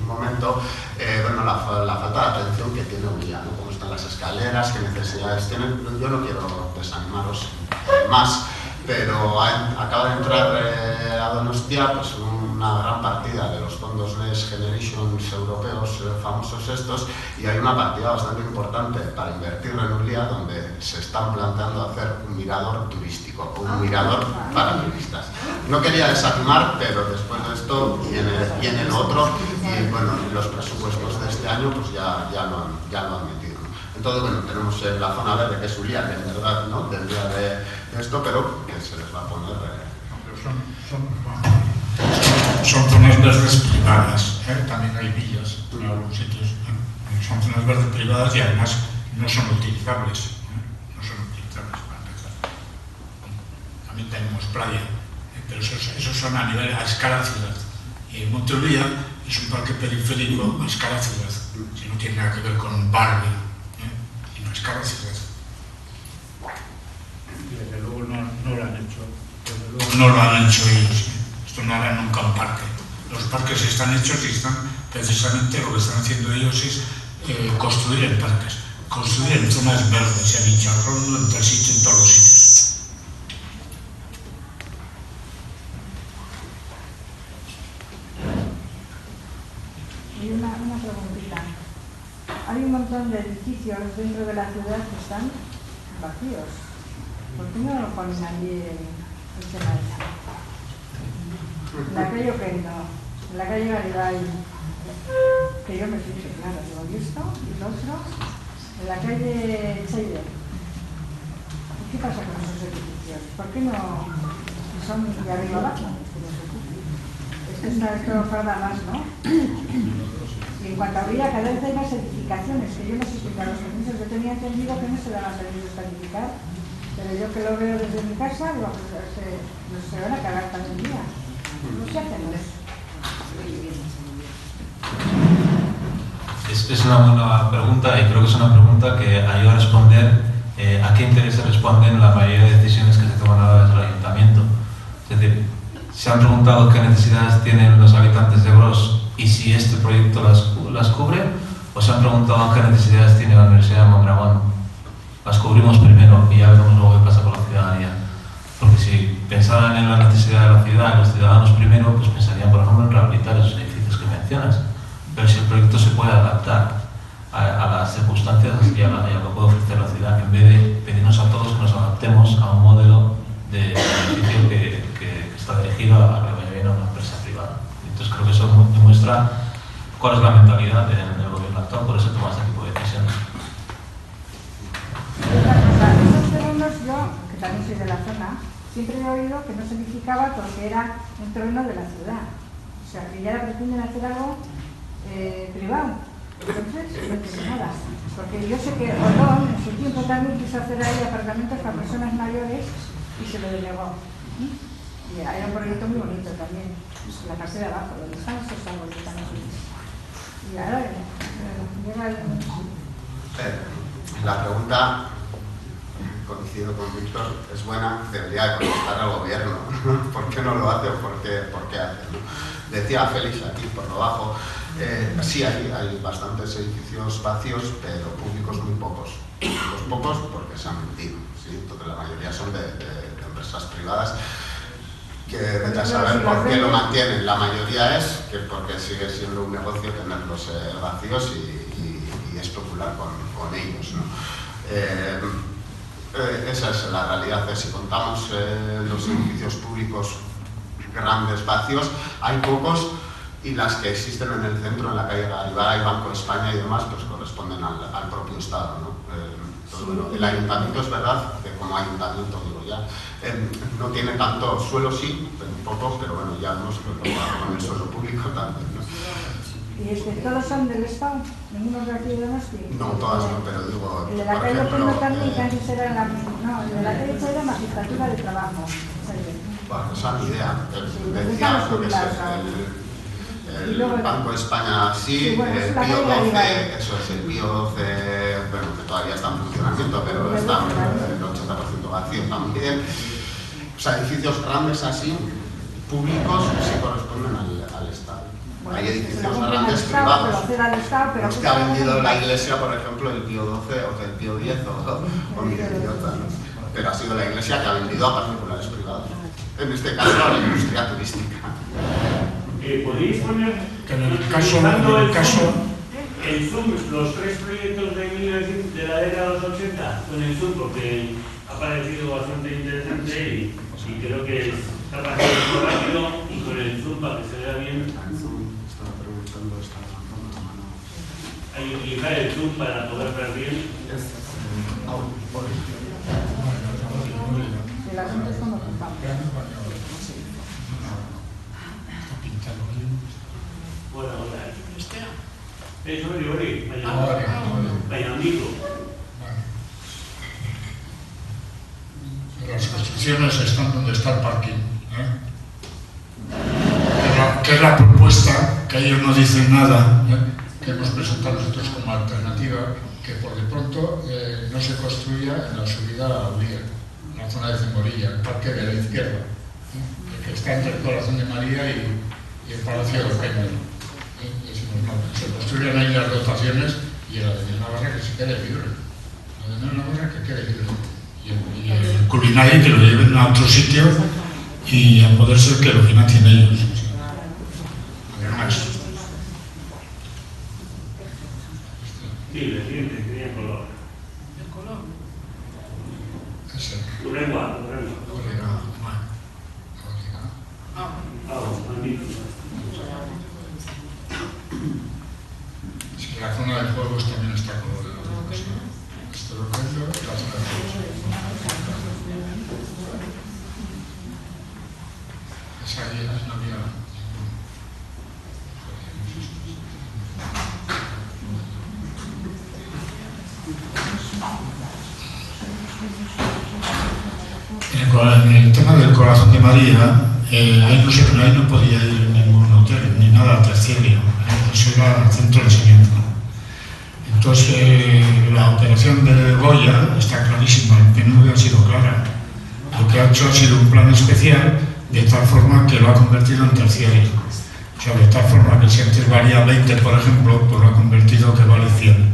momento bueno, la falta de atención que tiene Ulia, ¿no? Cómo están las escaleras, qué necesidades tienen. Yo no quiero desanimaros más, pero acaba de entrar a Donostia pues, una gran partida de los fondos Next Generations europeos, famosos estos, y hay una partida bastante importante para invertir en Ulia, donde se están planteando hacer un mirador turístico, o un mirador para turistas. No quería desanimar, pero después de esto viene lo otro, y bueno, los presupuestos de este año pues ya lo han metido. Entonces, bueno, tenemos la zona verde, que es Ulia, que en verdad no tendría de esto, pero que se les va a poner... Son zonas verdes privadas, también hay villas en algunos sitios. Son zonas verdes privadas y además no son utilizables. No son utilizables para empezar. También tenemos playa, pero esos son a escala ciudad. Y Monte Ulia es un parque periférico a escala ciudad, si no tiene nada que ver con un barrio. A escala ciudad. Y desde luego no lo han hecho. Desde luego no lo han hecho ellos. Esto no harán nunca un parque. Los parques están hechos y están precisamente lo que están haciendo ellos es construir en parques, construir en zonas verdes, en Icharrondo, en tal sitio, en todos los sitios. Y una preguntita. Hay un montón de edificios dentro de la ciudad que están vacíos. ¿Por qué no lo ponen allí en Chenacha? En la calle Oquendo, en la calle Garibay, que yo me fijo, claro, lo he visto, y lo otro, en la calle Cheide. ¿Qué pasa con esos edificios? ¿Por qué no son de arriba abajo? Esto tarda más, ¿no? Y en cuanto a Ulia, cada vez hay más edificaciones, que yo no sé si para los permisos, yo tenía entendido que no se daban permisos para edificar, pero yo que lo veo desde mi casa, digo, se van a cagar también día. No se hacen eso. Es una buena pregunta y creo que es una pregunta que ayuda a responder a qué intereses responden la mayoría de decisiones que se toman ahora desde el ayuntamiento. Es decir, se han preguntado qué necesidades tienen los habitantes de Gros y si este proyecto las cubre, o se han preguntado qué necesidades tiene la Universidad de Mondragón. Las cubrimos primero y ya veremos luego qué pasa con la ciudadanía. Porque si pensaran en la necesidad de la ciudad, los ciudadanos primero, pues pensarían, por ejemplo, en rehabilitar esos edificios que mencionas. Pero si el proyecto se puede adaptar a las circunstancias y a lo que puede ofrecer la ciudad, en vez de pedirnos a todos que nos adaptemos a un modelo de edificio que está dirigido a que vaya bien a una empresa privada. Entonces creo que eso demuestra cuál es la mentalidad del gobierno actual, por eso toma este tipo de decisiones. Esos terrenos, yo, que también soy de la zona, siempre he oído que no se edificaba porque era un terreno de la ciudad. O sea, que ya pretenden hacer algo privado. Entonces, no entiendo nada. Porque yo sé que Olón en su tiempo también quiso hacer ahí apartamentos para personas mayores y se lo denegó. Y era un proyecto muy bonito también. La parte de abajo, donde están esos árboles tan azules. Y ahora llega el... La pregunta, coincido con Víctor, es buena, debería contestar al gobierno. ¿Por qué no lo hace o por qué hace? ¿No? Decía Félix aquí por lo bajo, sí hay bastantes edificios vacíos, pero públicos muy pocos. Los pocos porque se han mentido, ¿sí? Entonces la mayoría son de empresas privadas. que vete a saber por qué lo mantienen. La mayoría es que porque sigue siendo un negocio tenerlos vacíos y especular con ellos, ¿no? Esa es la realidad. Si contamos los edificios públicos grandes vacíos, hay pocos, y las que existen en el centro, en la calle Garibay, Banco de España y demás, pues corresponden al propio Estado, ¿no? Entonces, bueno, el ayuntamiento es verdad que como ayuntamiento, digo ya, no tiene tanto suelo, sí, poco, pero bueno, ya no se puede trabajar con el suelo público también, ¿no? ¿Y todos son del Estado? ¿Ninguno de aquí de Donosti? No, todas no, pero digo, el de la por calle ejemplo... también casi será la... No, el de la calle era Magistratura de Trabajo. Bueno, esa es mi idea. Decía Lo que es el Banco de España sí, bueno, el Pío 12, eso es, el Pío 12, bueno, que todavía está en funcionamiento, pero está el 80% vacío también. O sea, edificios grandes así, públicos, sí corresponden al Estado. Bueno, hay edificios grandes privados. Los que ha vendido la Iglesia, por ejemplo, el Pío 12 o el Pío 10 o Miguel Idiota, ¿no? Pero ha sido la Iglesia que ha vendido a particulares privados. En este caso, a la industria turística. ¿Podéis poner, que en el caso el Zoom, los tres proyectos de la década de los 80 con el Zoom, porque ha parecido bastante interesante y creo que está pasando muy rápido, y con el Zoom para que se vea bien? Hay que utilizar el Zoom para poder ver bien. El asunto es como Bueno, eso me dio las construcciones están donde está el parking, que es la propuesta, que ellos no dicen nada, que hemos presentado nosotros como alternativa, que por de pronto no se construya en la subida a Uría, en la zona de Cemorilla, el parque de la izquierda, que está entre el Corazón de María y el Palacio de Peña. Se construyen ahí las dotaciones y la de Navarra que se quede libre. La de Navarra que quede libre. Y el culinario que lo lleven a otro sitio y a poder ser que lo financien ellos. Además. Sí, le siguiente, que tenía color. ¿El color? Ese. Tu lengua. Sí, la zona de juegos también está colorada. Esto lo que es la zona de juegos. Esa ahí no había en el tema del Corazón de María, ahí no podía ir ningún hotel ni nada terciario, eso era centro de enseñanza. Entonces la operación de Goya está clarísima, el PNV ha sido clara. Lo que ha hecho ha sido un plan especial de tal forma que lo ha convertido en terciario. O sea, de tal forma que si antes valía 20, por ejemplo, pues lo ha convertido que vale 100,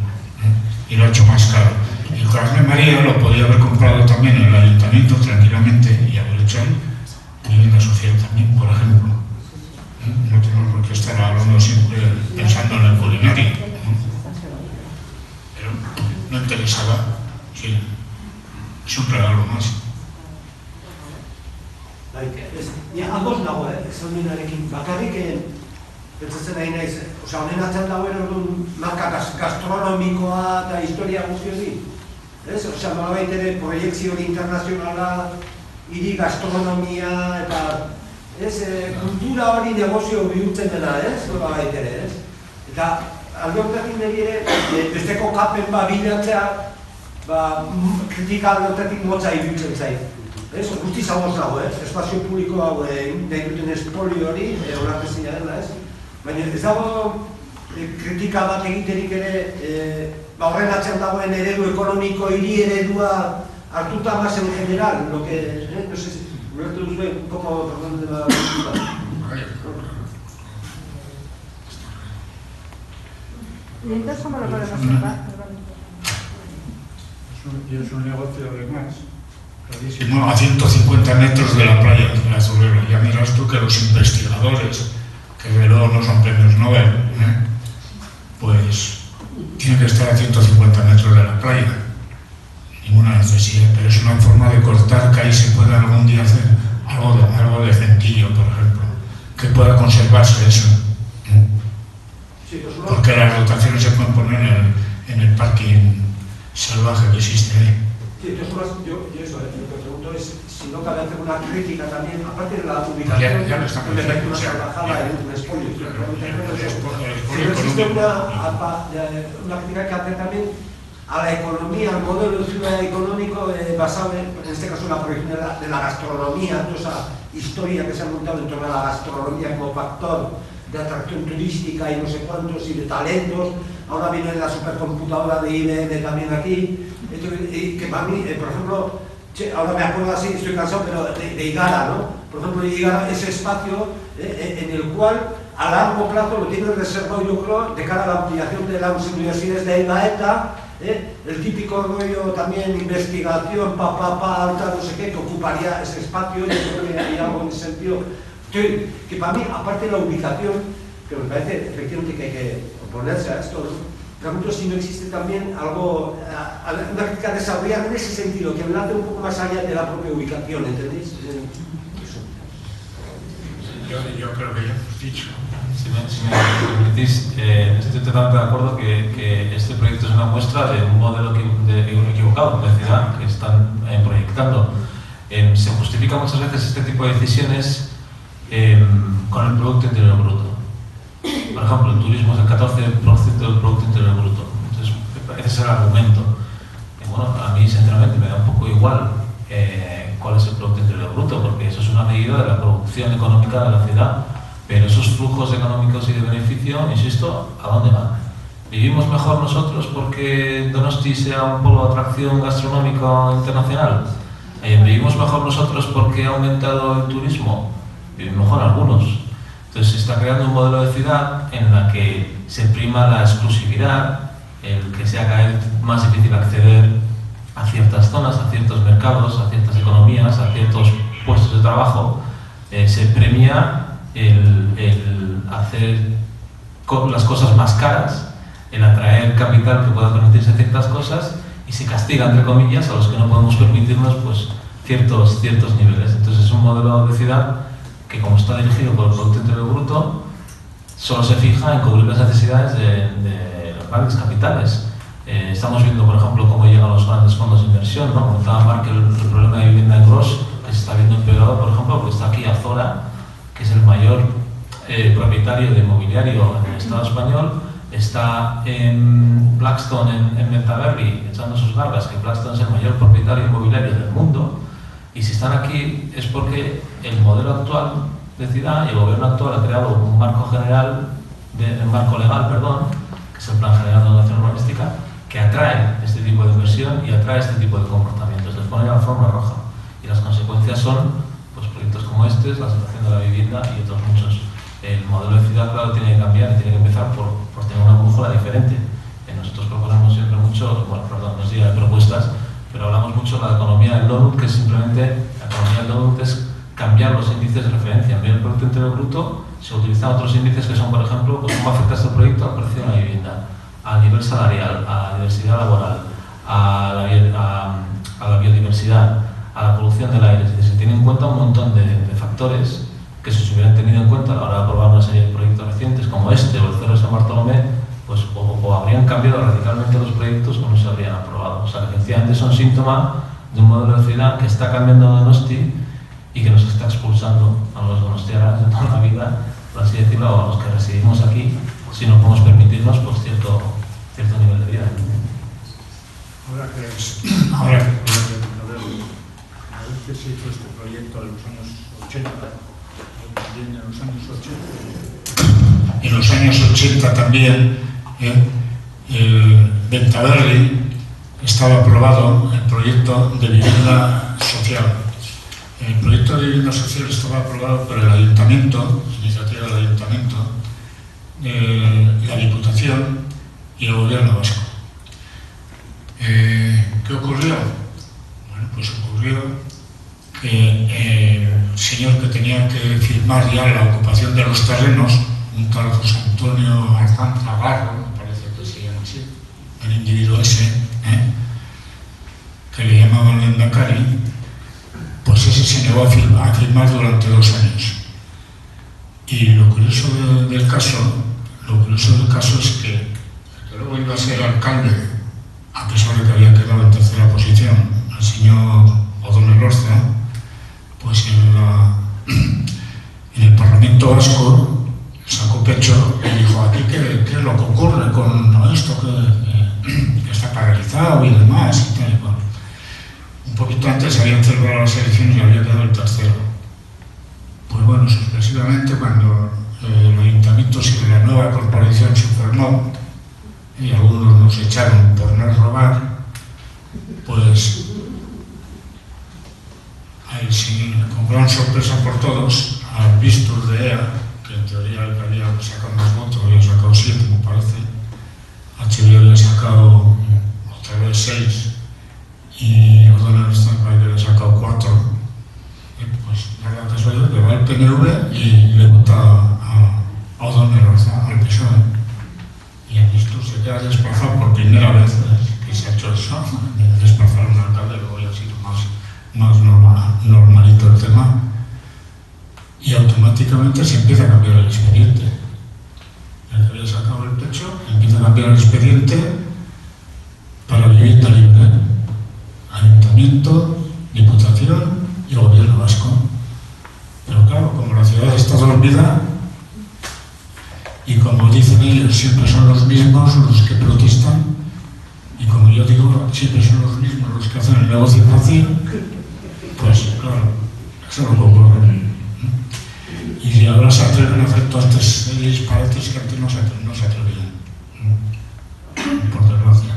y lo ha hecho más caro. El Corazón de María lo podía haber comprado también en el ayuntamiento tranquilamente y haber hecho vivienda social también, por ejemplo. No tenemos por qué estar hablando siempre pensando en el culinario, pero no interesaba, sí, es un regalo más. Ados nago, esan minarekin, bakarrik pentsatzen nahi naiz, honen atzen dagoen marka gastronomikoa eta historia guzti hori. Nolabait ere proiektzio internazionala, hiri gastronomia eta kultura hori negozio bihurtzen dena, nolabait ere. Eta alde horretik niri ere, besteko kapen bilatzea, kritika alde horretik motza iruditzen zait. Guzti zagoz nago, espazio publiko hau nahi duten espolio hori, onartezina dela, baina ez dago kritika bat egiterik ere horren atzean dagoen eredu ekonomiko, hiri eredua hartuta más en general, lo que, no sé, ulertu duzue, un poco, perdón, de la pregunta. ¿Y entonces cómo lo podemos salvar? Y es un negocio además clarísimo, a 150 metros de la playa de Azulero. Ya miras tú que los investigadores, que luego no son premios Nobel, pues tienen que estar a 150 metros de la playa. Ninguna necesidad, pero es una forma de cortar que ahí se pueda algún día hacer algo decentillo, por ejemplo, que pueda conservarse eso. Porque las dotaciones se pueden poner en el parking salvaje que existe ahí. Sí, entonces yo eso, lo que pregunto es si no cabe hacer una crítica también, aparte de la ubicación, ya lo estamos de diciendo, una o sea, salvajada en un espolio. Si no existe una crítica que hacer también a la economía, al modelo de ciudad económico basado en este caso en la proyección de la gastronomía, toda esa historia que se ha montado en torno a la gastronomía como factor de atracción turística y no sé cuántos y de talentos. Ahora viene la supercomputadora de IBM también aquí, y que para mí, por ejemplo, ahora me acuerdo así, estoy cansado, pero de Igara, ¿no? Por ejemplo, Igara, ese espacio en el cual a largo plazo lo tiene reservado, yo creo, de cara a la ampliación de las universidades de ETA, el típico rollo también investigación, alta, no sé qué, que ocuparía ese espacio. Yo creo que hay algo en ese sentido. Que para mí, aparte de la ubicación, que me parece efectivamente que hay que oponerse a esto, ¿no? Pregunto si no existe también algo, una crítica desarrollada en ese sentido, que enlace un poco más allá de la propia ubicación, ¿entendéis? Yo creo que ya hemos dicho. Si me permitís, estoy totalmente de acuerdo que este proyecto es una muestra de un modelo equivocado de ciudad que están proyectando. Se justifica muchas veces este tipo de decisiones con el Producto Interior Bruto. Por ejemplo, el turismo es el 14% del Producto Interior Bruto. Entonces, ese es el argumento. Y bueno, a mí, sinceramente, me da un poco igual cuál es el Producto Interior Bruto, porque eso es una medida de la producción económica de la ciudad. Pero esos flujos económicos y de beneficio, insisto, ¿a dónde van? ¿Vivimos mejor nosotros porque Donosti sea un polo de atracción gastronómico internacional? ¿Vivimos mejor nosotros porque ha aumentado el turismo? Vivimos mejor algunos. Entonces se está creando un modelo de ciudad en la que se prima la exclusividad, el que sea cada vez más difícil acceder a ciertas zonas, a ciertos mercados, a ciertas economías, a ciertos puestos de trabajo. Se premia el hacer las cosas más caras, el atraer capital que pueda permitirse ciertas cosas, y se castiga, entre comillas, a los que no podemos permitirnos pues, ciertos niveles. Entonces es un modelo de ciudad que, como está dirigido por el Producto Interior Bruto, solo se fija en cubrir las necesidades de los grandes capitales. Estamos viendo, por ejemplo, cómo llegan los grandes fondos de inversión, ¿no? Comentaba Marc el problema de vivienda en Gros, que se está viendo empeorado, por ejemplo, porque está aquí Azora, que es el mayor propietario de inmobiliario en el Estado español, está en Blackstone, en Bentaberri, echando sus garras, que Blackstone es el mayor propietario inmobiliario del mundo, y si están aquí es porque el modelo actual de ciudad y el gobierno actual ha creado un marco general, un marco legal, que es el Plan General de Ordenación Urbanística, que atrae este tipo de inversión y atrae este tipo de comportamientos, les pone la forma roja, y las consecuencias son pues, proyectos como este, la situación de la vivienda y otros muchos. El modelo de ciudad, claro, tiene que cambiar y tiene que empezar por tener una brújula diferente. Nosotros proponemos siempre mucho, no os digo propuestas, pero hablamos mucho de la economía del donut, que es simplemente, la economía del donut es cambiar los índices de referencia. En vez del Producto Interior Bruto, se utilizan otros índices que son, por ejemplo, pues, cómo afecta este proyecto al precio de la vivienda, al nivel salarial, a la diversidad laboral, a la biodiversidad, a la polución del aire. Es decir, se tiene en cuenta un montón de factores que si se hubieran tenido en cuenta a la hora de aprobar una serie de proyectos recientes como este o el Cerro de San Bartolomé, pues o habrían cambiado radicalmente los proyectos o no se habrían aprobado. O sea, que efectivamente son síntoma de un modelo de ciudad que está cambiando Donosti y que nos está expulsando a los donostiarras de toda la vida, por así decirlo, o a los que residimos aquí, si no podemos permitirnos pues, cierto nivel de vida. Ahora que se hizo este proyecto en los años 80, también en los años 80. En los años 80 también, Bentaberri estaba aprobado el proyecto de vivienda social. El proyecto de vivienda social estaba aprobado por el Ayuntamiento, iniciativa del Ayuntamiento, la Diputación y el Gobierno vasco. ¿Qué ocurrió? Bueno, pues ocurrió que el señor que tenía que firmar ya la ocupación de los terrenos, un tal José Antonio Artanza Garro, me parece que se llama así, el individuo ese, que le llamaban Lehendakari, pues ese se negó a firmar durante 2 años. Y lo curioso del caso es que luego iba a ser alcalde, a pesar de que había quedado en tercera posición, el señor O'Donnell Orza, pues en el Parlamento Vasco sacó pecho y dijo: aquí qué es lo que ocurre con esto que está paralizado y demás y tal y cual. Un poquito antes habían celebrado las elecciones y había quedado el tercero. Pues bueno, sucesivamente, cuando el ayuntamiento y la nueva corporación se formó y algunos nos echaron por no robar, pues con gran sorpresa por todos, al Vistus de EA, que en teoría el que había sacado más votos, había sacado 7, me parece, HB había sacado otra vez 6 y O'Donnell había sacado 4. Pues la verdad es que va el PNV y le vota a O'Donnell al PSOE. Y el Vistus se queda desplazado por primera vez que se ha hecho eso, de desplazar a un alcalde, luego ya ha sido más normalito el tema, y automáticamente se empieza a cambiar el expediente. El que había sacado el pecho empieza a cambiar el expediente para vivienda libre, ayuntamiento, diputación y gobierno vasco. Pero claro, como la ciudad está dormida y como dicen ellos, siempre son los mismos los que protestan, y como yo digo, siempre son los mismos los que hacen el negocio fácil, pues claro, eso es lo que ocurre. Y ahora se atreven a hacer todas estas disparates que antes no se atrevían, por desgracia.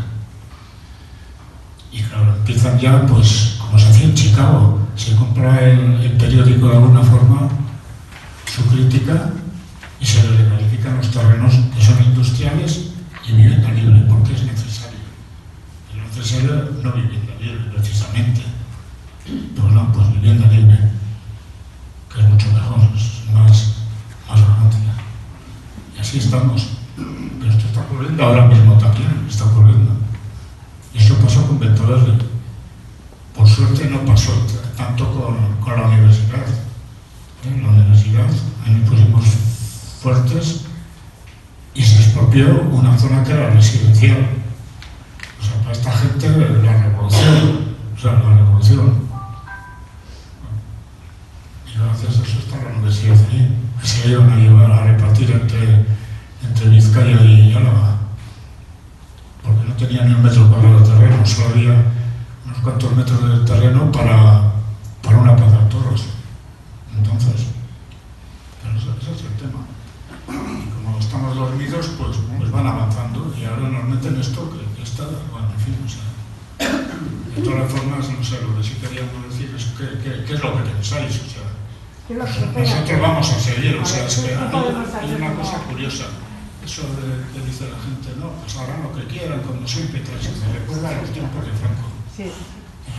Y claro, empiezan ya, pues, como se hacía en Chicago, se compra el periódico de alguna forma, su crítica, y se le califican los terrenos que son industriales y vivienda libre, porque es necesario. Es necesario no vivienda libre, precisamente. Pero no, pues vivienda libre, que es mucho mejor, es más romántica. Y así estamos. Pero esto está ocurriendo ahora mismo también, está ocurriendo. Y eso pasó con Vento Verde. Por suerte no pasó tanto con la universidad. En la universidad, ahí nos pusimos fuertes y se expropió una zona que era residencial. O sea, para esta gente la revolución. Y gracias a eso está la universidad ahí. Se iban a llevar a repartir entre Vizcaya y Álava. Porque no tenía ni un metro cuadrado de terreno, solo había unos cuantos metros de terreno para una plaza de toros. Entonces, pero ese es el tema. Y como estamos dormidos, pues van avanzando y ahora nos meten esto que está, bueno, en fin, o sea, de todas formas, no sé, lo que sí queríamos decir es qué es lo que pensáis, o sea, nosotros vamos a seguir, o sea, es que hay una cosa curiosa. Eso de dice la gente, no, pues harán lo que quieran, como siempre, se recuerda a los tiempos de Franco. Sí.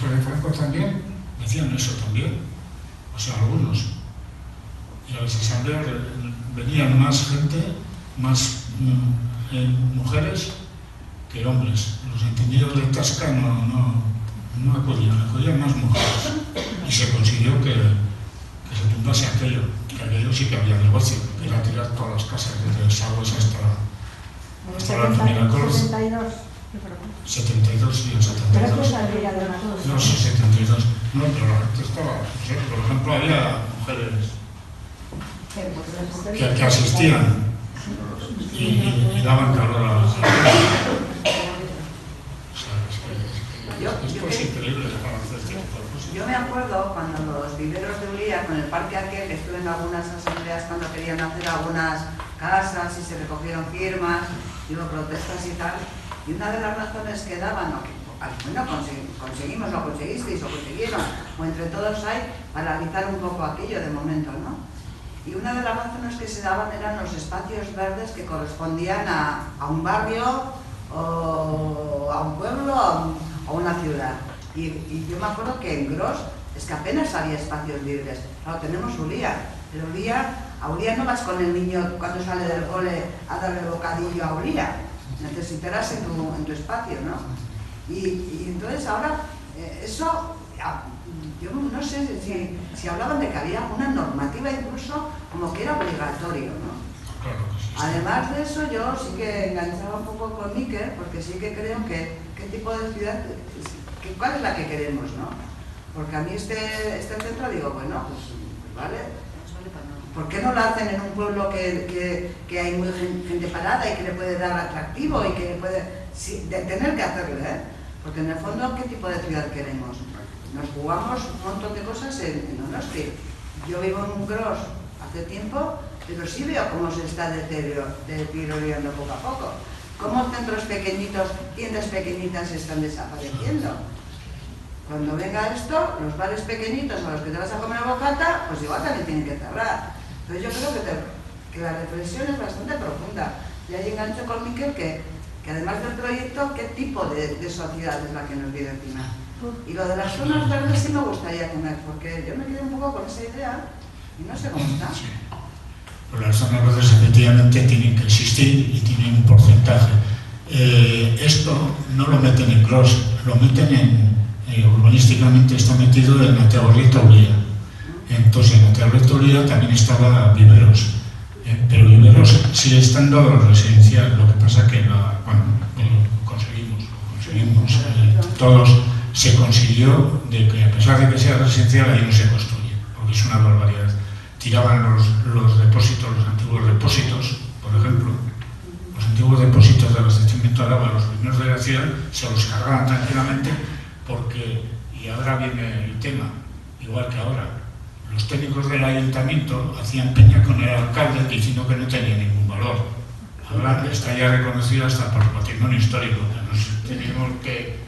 Los de Franco también decían eso también, o sea, algunos. Y a las asambleas venían más gente, más mujeres que hombres. Los entendidos de Tasca no acudían más mujeres. Y se consiguió que se tumbase aquello, que aquello sí que había negocio, que era tirar todas las casas desde Sagos hasta la Miracruz. 72, sí, el 72. No, sí, 72. No, pero la gente estaba, no sé, por ejemplo, había mujeres que asistían y daban calor a las esto es increíble para hacer este tipo de cosas. Yo me acuerdo cuando los viveros de Uría, con el parque aquel, estuve en algunas asambleas cuando querían hacer algunas casas y se recogieron firmas, hubo protestas y tal, y una de las razones que daban, bueno, conseguimos, lo conseguisteis, lo consiguieron, o entre todos hay, paralizar un poco aquello de momento, ¿no? Y una de las razones que se daban eran los espacios verdes que correspondían a un barrio, o a un pueblo, o a una ciudad. Y yo me acuerdo que en Gros es que apenas había espacios libres. Claro, tenemos Ulia, pero a Ulia no vas con el niño cuando sale del cole a darle bocadillo a Ulia. Necesitarás en tu espacio, ¿no? Y entonces ahora, eso, yo no sé si hablaban de que había una normativa incluso como que era obligatorio, ¿no? Además de eso, yo sí que enganchaba un poco con Níker, porque sí que creo que qué tipo de ciudad, cuál es la que queremos, ¿no? Porque a mí este centro digo, bueno, pues vale, ¿por qué no lo hacen en un pueblo que hay muy gente parada y que le puede dar atractivo y que puede tener que hacerlo, ¿eh? Porque en el fondo, ¿qué tipo de ciudad queremos? Nos jugamos un montón de cosas en Donosti. Yo vivo en Gros hace tiempo, pero sí veo cómo se está deteriorando poco a poco. Cómo centros pequeñitos, tiendas pequeñitas están desapareciendo. Cuando venga esto, los bares pequeñitos a los que te vas a comer bocata, pues igual también tienen que cerrar. Entonces yo creo que la reflexión es bastante profunda. Y ahí engancho con Miquel que además del proyecto, ¿qué tipo de sociedad es la que nos viene encima? Y lo de las zonas verdes sí me gustaría comer, porque yo me quedé un poco con esa idea y no sé cómo está. Sí. Pero las zonas verdes efectivamente tienen que existir y tienen un porcentaje. Esto no lo meten en Gros, lo meten urbanísticamente está metido en la Teorrita Ulia. Entonces en la Teorrita Ulia también estaba Viveros, pero Viveros sigue estando residencial. Lo que pasa que lo conseguimos, todos se consiguió de que a pesar de que sea residencial ahí no se construye, porque es una barbaridad. Tiraban los depósitos, los antiguos depósitos, por ejemplo, los antiguos depósitos de abastecimiento de agua, los primeros de la ciudad, se los cargaban tranquilamente porque, y ahora viene el tema, igual que ahora, los técnicos del ayuntamiento hacían peña con el alcalde diciendo que no tenía ningún valor. Ahora está ya reconocido hasta por patrimonio histórico, que nos tenemos que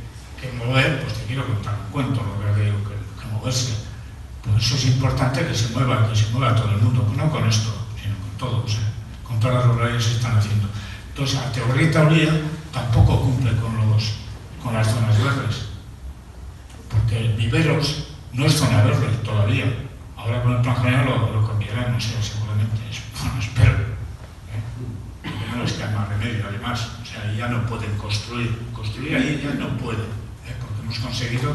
mover, pues te quiero contar un cuento, lo que digo, que moverse. Pues eso es importante que se mueva todo el mundo, no con esto, sino con todo, o sea, con todas las obras que se están haciendo. Entonces, la Teorrita Ulia tampoco cumple con las zonas verdes, porque Viveros no es zona verde todavía. Ahora con el plan general lo cambiarán, no sé, seguramente, espero. Porque no les queda más remedio, además, o sea, ya no pueden construir ahí ya no pueden, porque hemos conseguido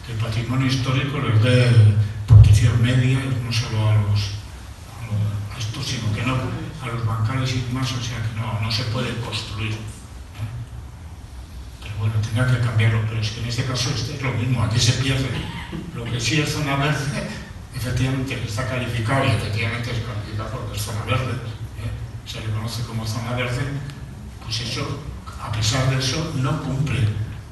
que el patrimonio histórico les dé protección media, no solo a estos, sino que no a los bancales y demás, o sea que no se puede construir. Pero bueno, tendrá que cambiarlo, pero es que en este caso es lo mismo, aquí se pierde. Lo que sí es zona verde, efectivamente está calificado y efectivamente es calificado porque es zona verde, se le conoce como zona verde, pues eso, a pesar de eso, no cumple.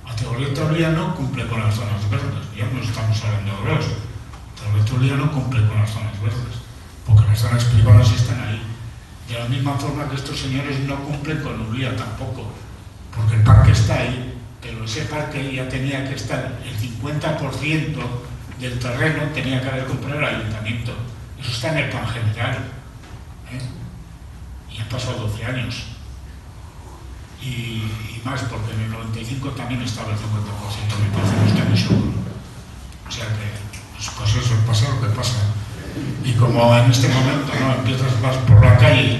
La Teorrita Ulia no cumple con las zonas verdes, ya no estamos hablando de Gros. La Teorrita Ulia no cumple con las zonas verdes, porque las zonas privadas están ahí. De la misma forma que estos señores no cumplen con Ulia tampoco, porque el parque está ahí, pero ese parque ya tenía que estar, el 50% del terreno tenía que haber comprado el ayuntamiento. Eso está en el plan general. Y han pasado 12 años. Y más, porque en el 95 también estaba el 50%, me parece, no estoy muy seguro. O sea que, pues eso, pasa lo que pasa. Y como en este momento, ¿no? Empiezas, vas por la calle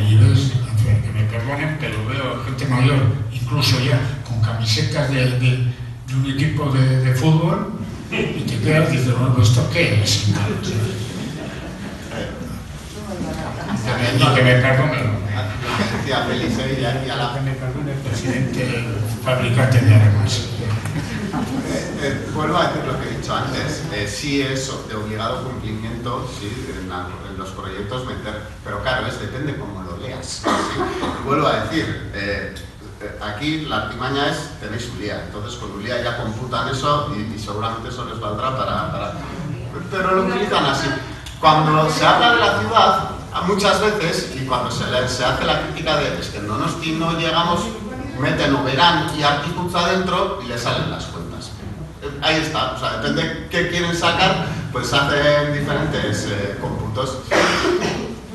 y ves, en fin, que me perdonen, pero veo gente mayor, incluso ya con camisetas de un equipo de fútbol, y te quedas y dices, bueno, ¿esto qué es? No, que me perdonen. Decía Félix, y a la que me perdone el presidente fabricante de armas. Vuelvo a decir lo que he dicho antes, sí es de obligado cumplimiento, sí, en los proyectos meter, pero claro, depende cómo lo leas. ¿Sí? Vuelvo a decir, aquí la artimaña es, tenéis Ulia, entonces con Ulia ya computan eso y seguramente eso les valdrá para... Pero lo utilizan así. Cuando se habla de la ciudad, muchas veces, y cuando se hace la crítica de es que en Donosti no llegamos, meten Uberán y Artikuntza dentro y le salen las cuentas. Ahí está, o sea, depende qué quieren sacar, pues hacen diferentes cómputos.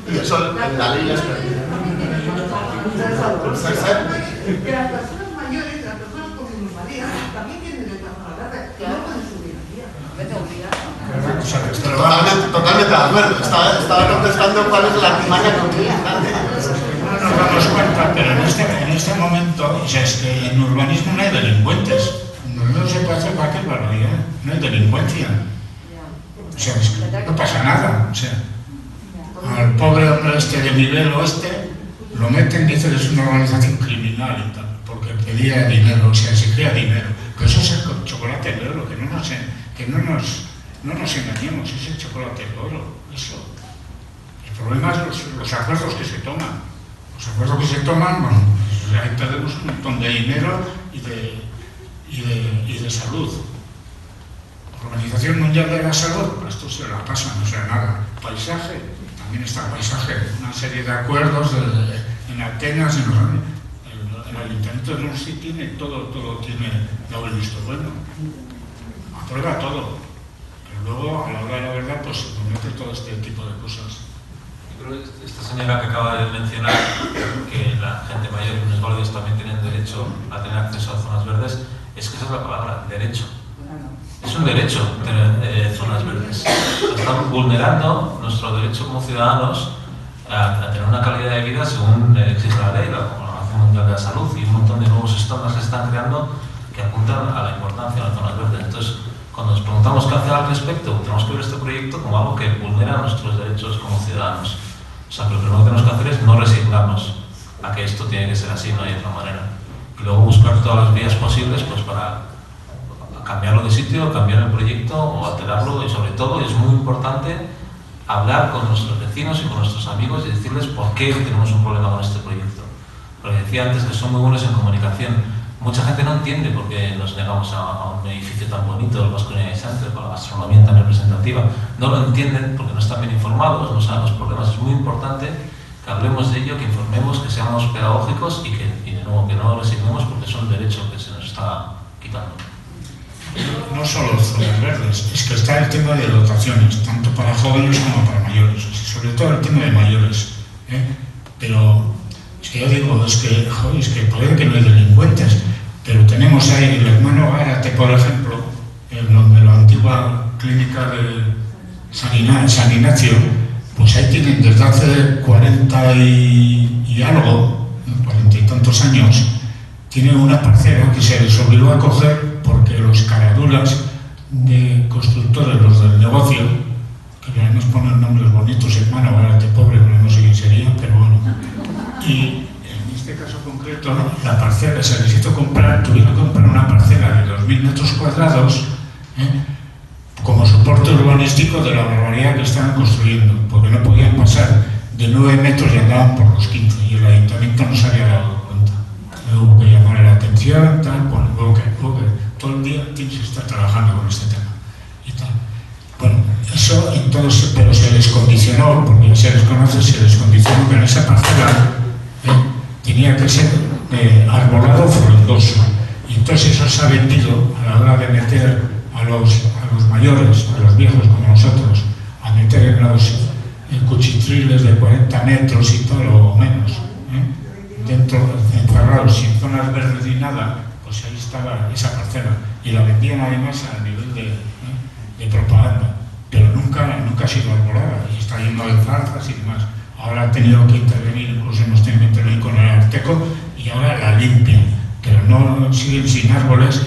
Y eso en la ley les permite. Que las personas mayores, las personas con minusvalía, también tienen derecho a zona verde, que no pueden subir aquí. Vete un día. Totalmente de acuerdo. Estaba contestando cuál es la artimaña que utilizan. No nos damos cuenta, pero en este momento, o sea, es que en urbanismo no hay delincuentes. No se puede hacer cualquier barbaridad, no hay delincuencia. O sea, es que no pasa nada. O sea, al pobre hombre este de nivel oeste lo meten, dice que es una organización criminal y tal, porque pedía dinero, o sea, exigía dinero. Pero eso es el chocolate de oro, que no nos engañemos, es el chocolate de oro, eso. El problema es los acuerdos que se toman. Los acuerdos que se toman, bueno, pues ahí perdemos un montón de dinero y de salud. La Organización Mundial de la Salud, pues esto se la pasa, no sea nada. Paisaje, también está el paisaje, una serie de acuerdos en Atenas, el Ayuntamiento de Donosti tiene todo tiene dado el visto bueno. Aprueba todo. Pero luego, a la hora de la verdad, pues se comete todo este tipo de cosas. Pero esta señora que acaba de mencionar que la gente mayor y los guardias también tienen derecho a tener acceso a zonas verdes, es que esa es la palabra, derecho. Es un derecho tener zonas verdes. Estamos vulnerando nuestro derecho como ciudadanos a tener una calidad de vida según exige la ley, la Organización Mundial de la Salud y un montón de nuevos estándares que se están creando que apuntan a la importancia de las zonas verdes. Entonces, cuando nos preguntamos qué hacer al respecto, tenemos que ver este proyecto como algo que vulnera nuestros derechos como ciudadanos. O sea, que lo primero que tenemos que hacer es no resignarnos a que esto tiene que ser así, no hay otra manera. Y luego buscar todas las vías posibles pues, para cambiarlo de sitio, cambiar el proyecto o alterarlo y sobre todo es muy importante hablar con nuestros vecinos y con nuestros amigos y decirles por qué tenemos un problema con este proyecto. Porque decía antes que son muy buenos en comunicación. Mucha gente no entiende por qué nos negamos a un edificio tan bonito, el Vasco Unity Center, con la gastronomía tan representativa. No lo entienden porque no están bien informados, no saben los problemas. Es muy importante que hablemos de ello, que informemos, que seamos pedagógicos y de nuevo que no resignemos porque es un derecho que se nos está quitando. No solo zonas verdes, es que está el tema de dotaciones, tanto para jóvenes como para mayores, sobre todo el tema de mayores. Pero es que yo digo, es que puede que no hay delincuentes, pero tenemos ahí el hermano Gárate, por ejemplo, en la antigua clínica de San Ignacio, pues ahí tienen desde hace 40 y algo, 40 y tantos años, tienen una parcela que se les obligó a coger porque los caradulas de constructores, los del negocio, que además ponen nombres bonitos, hermano Gárate pobre, no sé quién sería, pero bueno. Y en este caso concreto, la parcela se les hizo comprar, tuvieron que comprar una parcela de 2.000 metros cuadrados como soporte urbanístico de la barbaridad que estaban construyendo, porque no podían pasar de 9 metros y andaban por los 15, y el ayuntamiento no se había dado cuenta. Hubo que llamar la atención, tal, bueno, luego que todo el día se está trabajando con este tema y tal. Bueno, eso entonces, pero se les condicionó, porque ya se les conoce, se les condicionó que en esa parcela tenía que ser arbolado frondoso. Y entonces eso se ha vendido a la hora de meter a los mayores, a los viejos como nosotros, a meter en los cuchitriles de 40 metros y todo lo menos. Dentro, encerrados, sin zonas verdes ni nada, pues ahí estaba esa parcela. Y la vendían además a nivel de propaganda. Pero nunca ha sido arbolada y está lleno de zarzas y demás. Ahora han tenido que intervenir, incluso hemos tenido que intervenir con el Arteco y ahora la limpian, pero no siguen sin árboles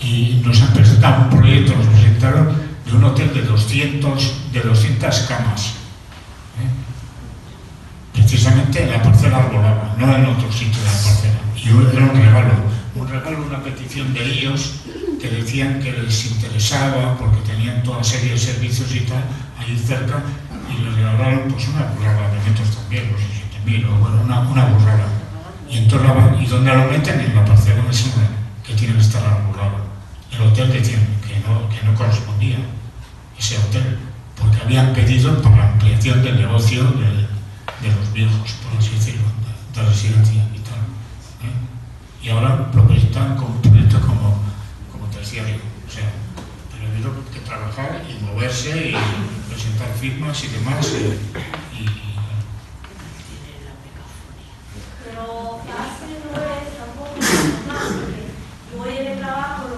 y nos han presentado un proyecto, nos presentaron de un hotel de 200 camas, precisamente en la parcela arbolada, no en otro sitio de la parcela. Y era un regalo, una petición de ellos que decían que les interesaba porque tenían toda serie de servicios y tal ahí cerca. Y les regalaron pues una burrada de metros también, no sé, 7.000 o bueno, una burrada. Y entonces ¿y dónde lo meten? En la parcela esa que tiene que estar arbolada. El hotel decían que no correspondía, ese hotel, porque habían pedido por la ampliación del negocio de los viejos, por así decirlo, de residencia y tal. Y ahora lo presentan como un proyecto como terciario. O sea, pero ha habido que trabajar y moverse y presentar firmas y demás. Pero fácil no es tampoco normal, porque yo voy en el trabajo, lo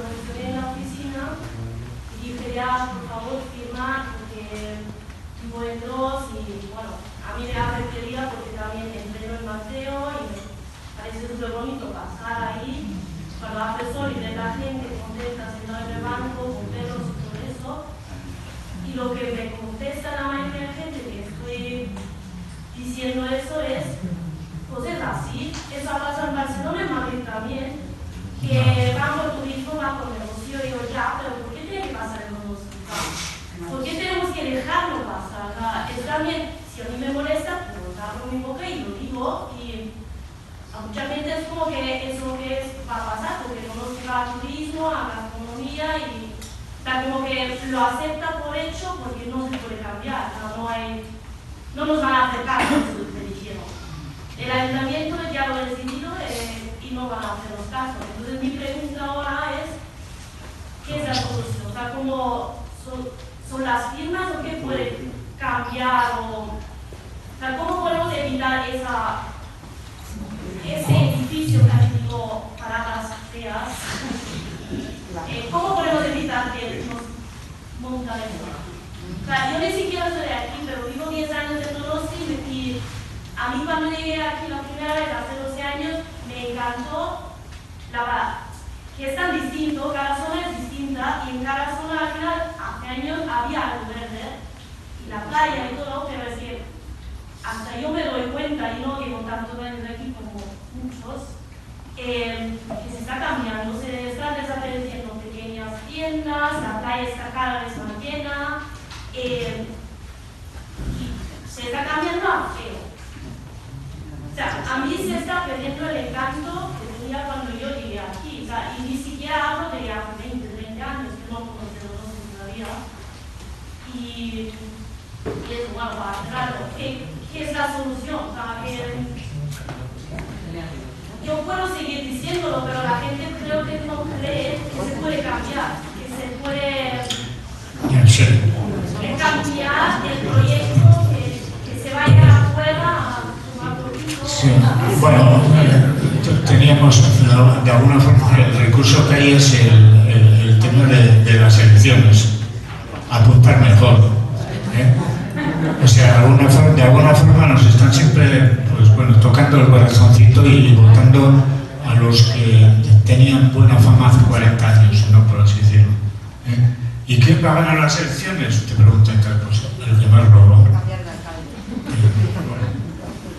la gente contesta sentados en el banco, con perros y todo eso. Y lo que me contesta la mayoría de la gente que estoy diciendo eso es, pues es así, eso ha pasado en Barcelona, en Madrid también, que van por turismo, van por negocio, y digo, ya, pero ¿por qué tiene que pasar en los hospitales? ¿Por qué tenemos que dejarlo pasar? Es también, si a mí me molesta, pues abro mi boca y lo digo, y a mucha gente es como que eso que va a pasar, porque no nos va a turismo, a gastronomía, y está como que lo acepta por hecho porque no se puede cambiar, no nos van a aceptar, me dijeron. El ayuntamiento ya lo ha decidido y no van a hacernos caso. Entonces mi pregunta ahora es, ¿qué es la solución? O sea, ¿cómo son las firmas o qué puede cambiar? O sea, ¿cómo podemos evitar ese edificio que ha tenido paradas feas? ¿Cómo podemos evitar que nos montan eso? O sea, yo ni siquiera soy de aquí, pero vivo 10 años en Donosti y a mí cuando llegué aquí la primera vez, hace 12 años, me encantó que es tan distinto, cada zona es distinta y en cada zona al final, hace años, había algo verde y la playa y todo, pero es que hasta yo me doy cuenta, y no llevo tantos años aquí como muchos, que se está cambiando, se están desapareciendo pequeñas tiendas, la playa está cada vez más llena, y se está cambiando a feo. O sea, a mí se está perdiendo el encanto que tenía cuando yo llegué aquí, o sea, y ni siquiera hablo de ya 20 años, que no conozco todavía. Y eso, bueno, para cerrarlo, ¿qué es la solución? O sea, yo puedo seguir diciéndolo, pero la gente creo que no cree que se puede cambiar, que se puede cambiar el proyecto, que se vaya afuera a tomar poquito. Sí, bueno, teníamos de alguna forma el recurso que hay es el tema de las elecciones, apuntar mejor. O sea, de alguna forma nos están siempre pues, bueno, tocando el corazoncito y votando a los que tenían buena fama hace 40 años, ¿no? Por así decirlo. ¿Y quién va a ganar las elecciones? Te preguntan, pues el que más robó.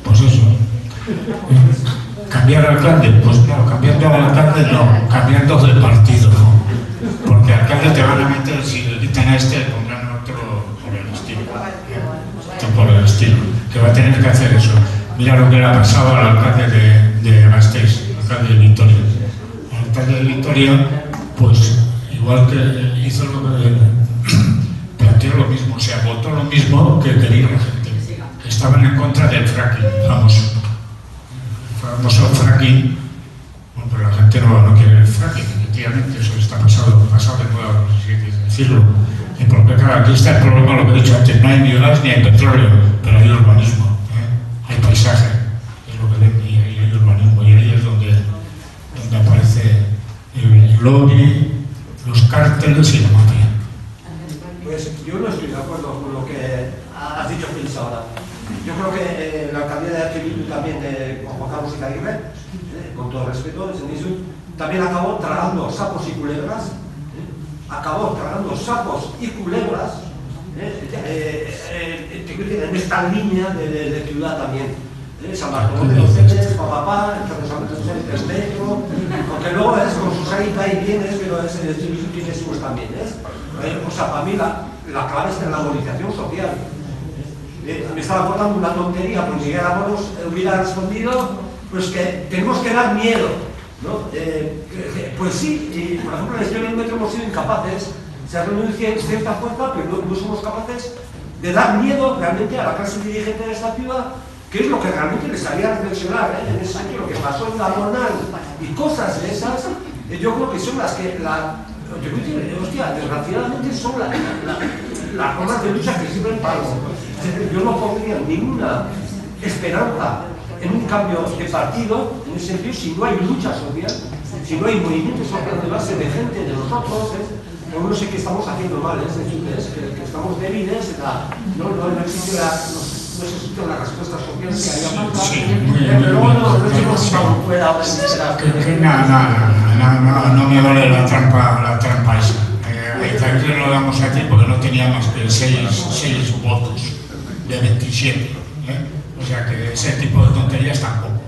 Pues eso. ¿Cambiar al alcalde? Pues no, cambiando al alcalde no, cambiando de partido, ¿no? Porque alcalde te van a meter, si le quitan a este, pondrán otro por el estilo. Por el estilo, que va a tener que hacer eso. Mira lo que le ha pasado al alcalde de Gasteiz, al alcalde de Vitoria. El alcalde de Vitoria, pues igual que hizo lo que planteó lo mismo, o sea, votó lo mismo que quería la gente. Estaban en contra del fracking, famoso. El famoso fracking, bueno, pero la gente no quiere el fracking, efectivamente, eso está pasado de moda, por así decirlo. Y porque claro, aquí está el problema, lo que he dicho antes, no hay ni gas ni hay petróleo, pero hay urbanismo, hay paisaje, es lo que ven, y hay urbanismo, y ahí es donde aparece el lobby, los cárteles y la mafia. Pues yo no estoy de acuerdo con lo que has dicho, Félix, ahora. Yo creo que la alcaldía de Archibildu también, con Juan Carlos Izaguirre, con todo respeto, también acabó tragando sapos y culebras, en esta línea de ciudad también. San Bartolomé de los Celes, Papapá, San Bartolomé de Castelo, aunque luego es con sus ahí y bienes, pero tiene sus también. O sea, para mí la clave está en la movilización social. Me estaba acordando una tontería, pues Miguel Amoros hubiera respondido pues que tenemos que dar miedo, ¿no? Pues sí, por ejemplo en la historia del metro hemos sido incapaces, se ha reunido cierta fuerza, pero no somos capaces de dar miedo realmente a la clase dirigente de esta ciudad, que es lo que realmente les haría reflexionar, en ese sentido, lo que pasó en la Monal y cosas de esas, yo creo que son las que, desgraciadamente son las formas de lucha que sirven para algo. Yo no pondría ninguna esperanza en un cambio de partido, en ese sentido, si no hay lucha social, si no hay movimiento social de base de gente, de nosotros, pero no sé qué estamos haciendo mal, que estamos débiles, no existe una respuesta social que haría falta, pero luego no hemos estado fuera. no me vale la trampa esa. Aizagirre lo damos aquí porque no tenía más que 6 votos de 27. O sea que ese tipo de tonterías tampoco.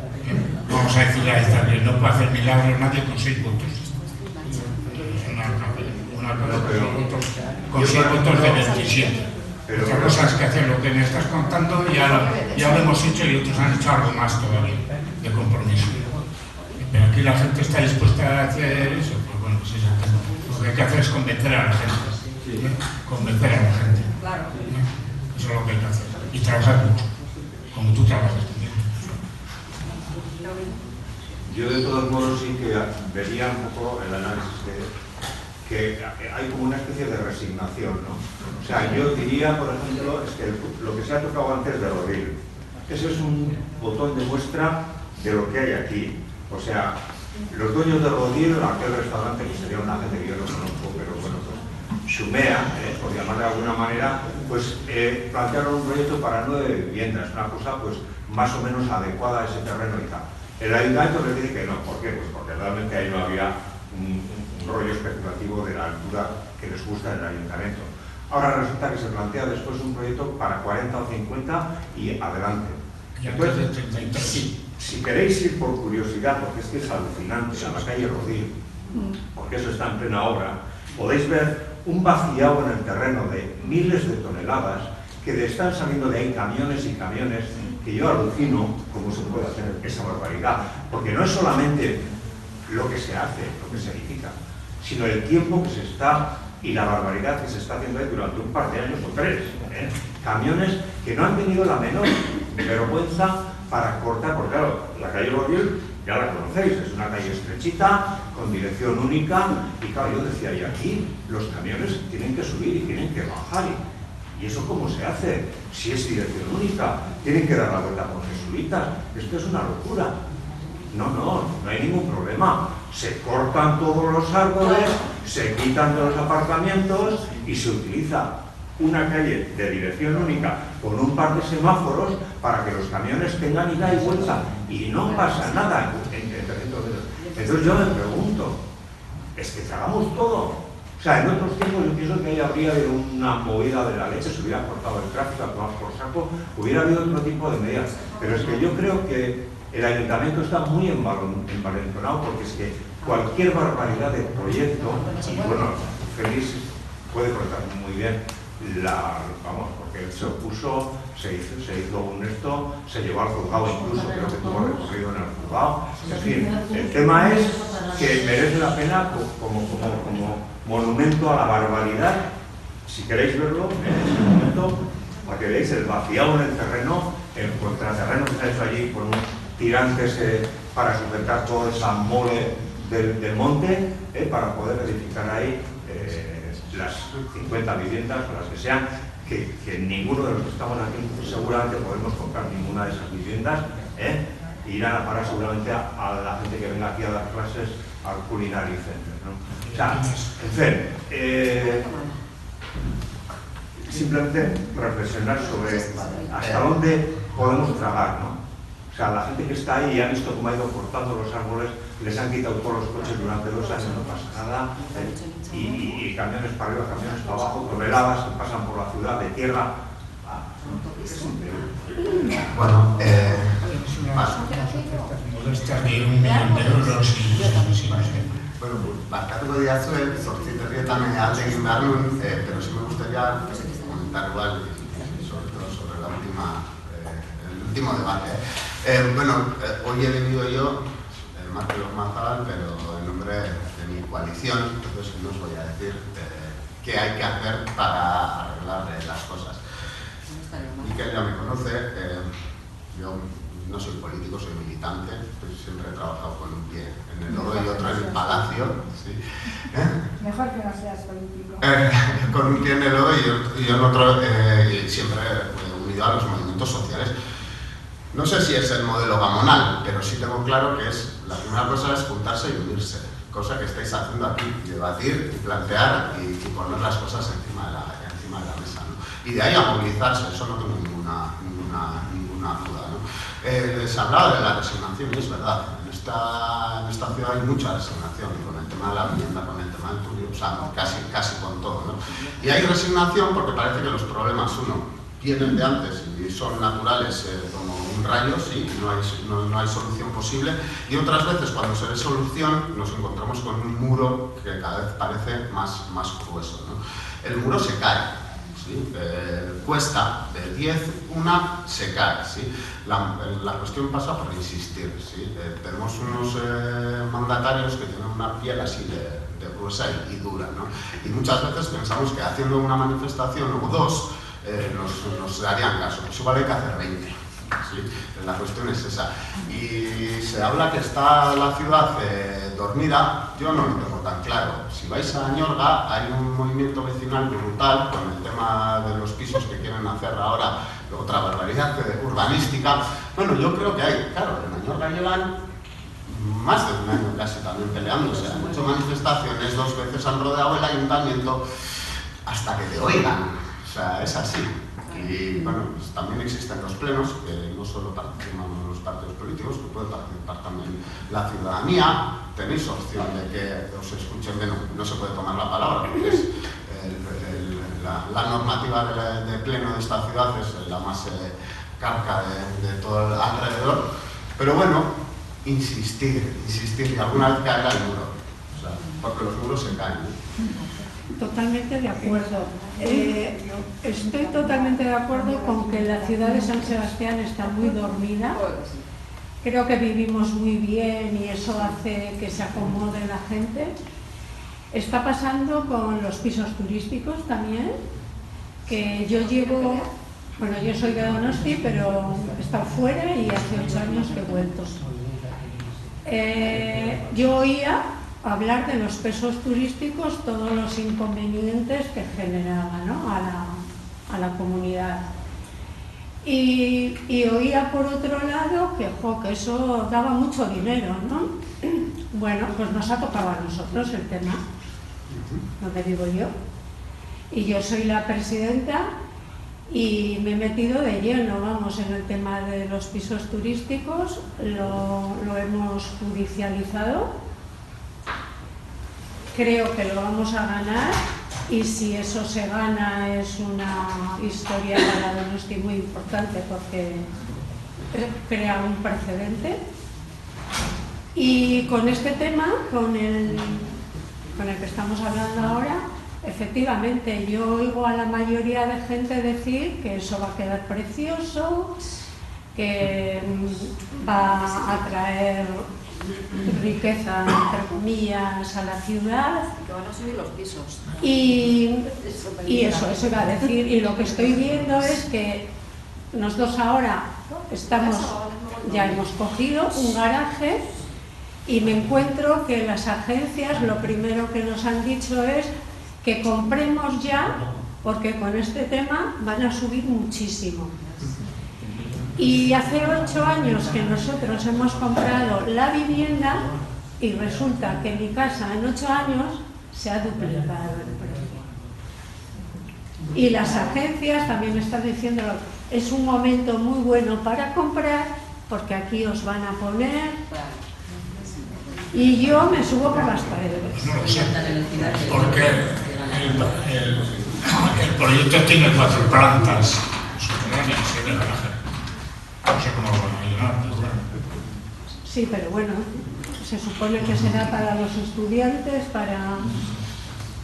Vamos a decirle a Aizagirre, no puede hacer milagros nadie con 6 votos. Con 6 votos de 27. Otra cosa es que hacer lo que me estás contando ya lo hemos hecho y otros han hecho algo más todavía de compromiso. Pero aquí la gente está dispuesta a hacer eso, pues bueno, pues eso. Lo que hay que hacer es convencer a la gente. Convencer a la gente. Eso es lo que hay que hacer. Y trabajar mucho, como tú trabajas también. Yo de todos modos sí que vería un poco el análisis que hay como una especie de resignación, ¿no? O sea, yo diría, por ejemplo, es que lo que se ha tocado antes de Rodil, ese es un botón de muestra de lo que hay aquí. O sea, los dueños de Rodil, aquel restaurante que sería una gente que yo no conozco, pero bueno, pues Shumea, por llamarle de alguna manera, pues plantearon un proyecto para 9 viviendas, una cosa pues más o menos adecuada a ese terreno y tal. El ayuntamiento les dice que no, ¿por qué? Pues porque realmente ahí no había un rollo especulativo de la altura que les gusta en el ayuntamiento. Ahora resulta que se plantea después un proyecto para 40 o 50 y adelante. Entonces, si queréis ir por curiosidad, porque es que es alucinante, a la calle Rodil, porque eso está en plena obra, podéis ver un vaciado en el terreno de miles de toneladas que están saliendo de ahí camiones y camiones, que yo alucino cómo se puede hacer esa barbaridad, porque no es solamente lo que se hace, lo que se edifica, sino el tiempo que se está y la barbaridad que se está haciendo ahí durante un par de años o 3. Camiones que no han tenido la menor vergüenza para cortar, porque claro, la calle Rodil ya la conocéis, es una calle estrechita, con dirección única, y claro, yo decía, y aquí los camiones tienen que subir y tienen que bajar, ¿y eso cómo se hace? Si es dirección única, tienen que dar la vuelta por jesuitas, esto es una locura. No hay ningún problema. Se cortan todos los árboles, se quitan todos los aparcamientos y se utiliza una calle de dirección única con un par de semáforos para que los camiones tengan ida y vuelta y no pasa nada. Entonces yo me pregunto, es que tragamos todo. O sea, en otros tiempos yo pienso que ahí habría habido una movida de la leche, se hubiera cortado el tráfico, a tomar por saco, hubiera habido otro tipo de medidas. Pero es que yo creo que el ayuntamiento está muy envalentonado porque es que cualquier barbaridad de proyecto, y bueno, Félix puede contar muy bien, porque él se opuso, se hizo un esto, se llevó al juzgado incluso, creo que tuvo recorrido en el juzgado. En fin, el tema es que merece la pena como monumento a la barbaridad, si queréis verlo, en ese momento, para que veáis el vaciado en el terreno, el contraterreno que se ha hecho allí con un tirantes para sujetar toda esa mole del monte, para poder edificar ahí las 50 viviendas o las que sean, que ninguno de los que estamos aquí seguramente podemos comprar ninguna de esas viviendas, e irán a parar seguramente a la gente que venga aquí a dar clases al Culinary Center, ¿no? O sea, en fin, simplemente reflexionar sobre hasta dónde podemos tragar, ¿no? O sea, la gente que está ahí ha visto cómo ha ido cortando los árboles, les han quitado todos los coches durante 2 años, no pasa nada, y camiones para arriba, camiones para abajo, toneladas que pasan por la ciudad de tierra. Bueno, molestas de 1 millón de euros bueno, barkatuko diazue, 8 herrietan alde egin behar nuen, pero sí me gustaría comentar igual, sobre todo sobre el último debate. Bueno, hoy he venido yo, Mateo Mazal, pero en nombre de mi coalición, entonces no os voy a decir qué hay que hacer para arreglar las cosas. Miquel ya me conoce, yo no soy político, soy militante, pues siempre he trabajado con un pie en el lodo y otro en el palacio. ¿Sí? Mejor que no seas político. Con un pie en el lodo y en otro, siempre unido a los movimientos sociales. No sé si es el modelo gamonal, pero sí tengo claro que la primera cosa es juntarse y unirse, cosa que estáis haciendo aquí, debatir y plantear y poner las cosas encima de la mesa, ¿no? Y de ahí a movilizarse, eso no tengo ninguna duda, ¿no? Se hablaba de la resignación y es verdad, en esta ciudad hay mucha resignación con el tema de la vivienda, con el tema del turismo, o sea, casi con todo, ¿no? Y hay resignación porque parece que los problemas, vienen de antes y son naturales como un rayo, sí, no hay solución posible, y otras veces cuando se ve solución nos encontramos con un muro que cada vez parece más grueso, ¿no? El muro se cae, ¿sí? Cuesta de 10 una, se cae, ¿sí? La cuestión pasa por insistir, ¿sí? Tenemos unos mandatarios que tienen una piel así de gruesa y dura, ¿no? Y muchas veces pensamos que haciendo una manifestación o dos nos darían caso, pues igual hay que hacer 20, ¿sí? La cuestión es esa. Y se habla que está la ciudad dormida, yo no lo tengo tan claro. Si vais a Añorga hay un movimiento vecinal brutal con el tema de los pisos que quieren hacer ahora, otra barbaridad urbanística. Bueno, yo creo que hay, claro, en Añorga llevan más de un año casi también peleándose, han hecho manifestaciones, 2 veces han rodeado el ayuntamiento hasta que te oigan. O sea, es así. Y bueno, pues también existen los plenos, que no solo participan los partidos políticos, que puede participar también la ciudadanía. Tenéis opción de que os escuchen, no se puede tomar la palabra, porque es la normativa de pleno de esta ciudad es la más carca de todo el alrededor. Pero bueno, insistir, y alguna vez caerá el muro, o sea, porque los muros se caen. Totalmente de acuerdo. Estoy totalmente de acuerdo con que la ciudad de San Sebastián está muy dormida. Creo que vivimos muy bien y eso hace que se acomode la gente. Está pasando con los pisos turísticos también, que yo yo soy de Donosti, pero he estado fuera y hace 8 años que he vuelto. Yo oía hablar de los pisos turísticos, todos los inconvenientes que generaba, ¿no?, a la comunidad. Y oía por otro lado que eso daba mucho dinero, ¿no? Bueno, pues nos ha tocado a nosotros el tema, donde vivo yo. Y yo soy la presidenta y me he metido de lleno, vamos, en el tema de los pisos turísticos, lo hemos judicializado. Creo que lo vamos a ganar y si eso se gana es una historia para Donosti muy importante porque crea un precedente. Y con este tema, con el que estamos hablando ahora, efectivamente yo oigo a la mayoría de gente decir que eso va a quedar precioso, que va a traer riqueza, entre comillas, a la ciudad. Que van a subir los pisos. Y eso iba a decir. Y lo que estoy viendo es que nosotros ahora ya hemos cogido un garaje y me encuentro que las agencias lo primero que nos han dicho es que compremos ya, porque con este tema van a subir muchísimo. Y hace 8 años que nosotros hemos comprado la vivienda y resulta que mi casa en 8 años se ha duplicado el precio. Y las agencias también están diciendo que es un momento muy bueno para comprar porque aquí os van a poner y yo me subo por las paredes. No lo sé, porque el proyecto tiene 4 plantas subterráneas y de garaje. No sé cómo lo van a llenar, pero bueno. Sí, pero bueno, se supone que será para los estudiantes, para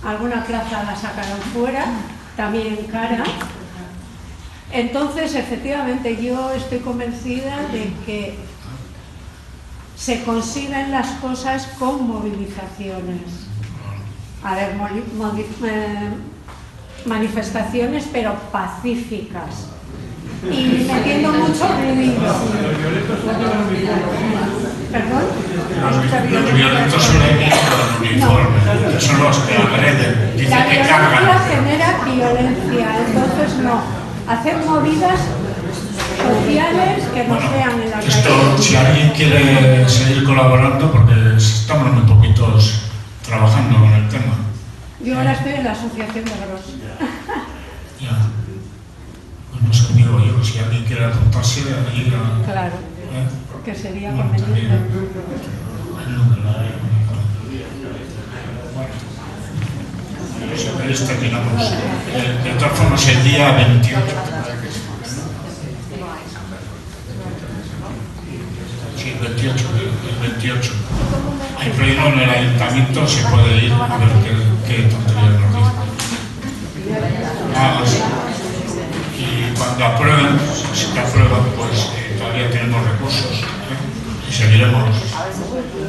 alguna plaza la sacarán fuera, también cara. Entonces, efectivamente, yo estoy convencida de que se consiguen las cosas con movilizaciones. A ver, manifestaciones, pero pacíficas. Y metiendo mucho ruido. ¿Perdón? Los violentos son los uniformes, son los que agreden, dicen la que cargan. violencia genera violencia, entonces no. Hacer movidas sociales que nos vean en la calle. Esto, si alguien quiere seguir colaborando, porque estamos muy poquitos trabajando con el tema. Yo ahora estoy en la asociación de Gros. Ya. No sé, digo yo, si alguien quiere apuntarse, ahí claro. que sería Bueno, conveniente. el número. Bueno, si queréis terminamos. De todas formas, el día 28. Sí, el 28. Hay prohibido en el ayuntamiento, se puede ir a ver qué tonterías nos dicen. Nada más. Y cuando aprueben, si te aprueban, pues todavía tenemos recursos, y seguiremos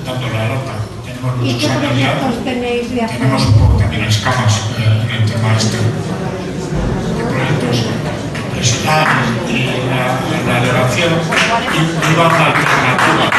dando la lata. Tenemos ¿Y muchos qué años ya, proyectos tenéis de hacer? tenemos un poco también escamas en el tema este de proyectos. Pues la delegación iba a una alternativa.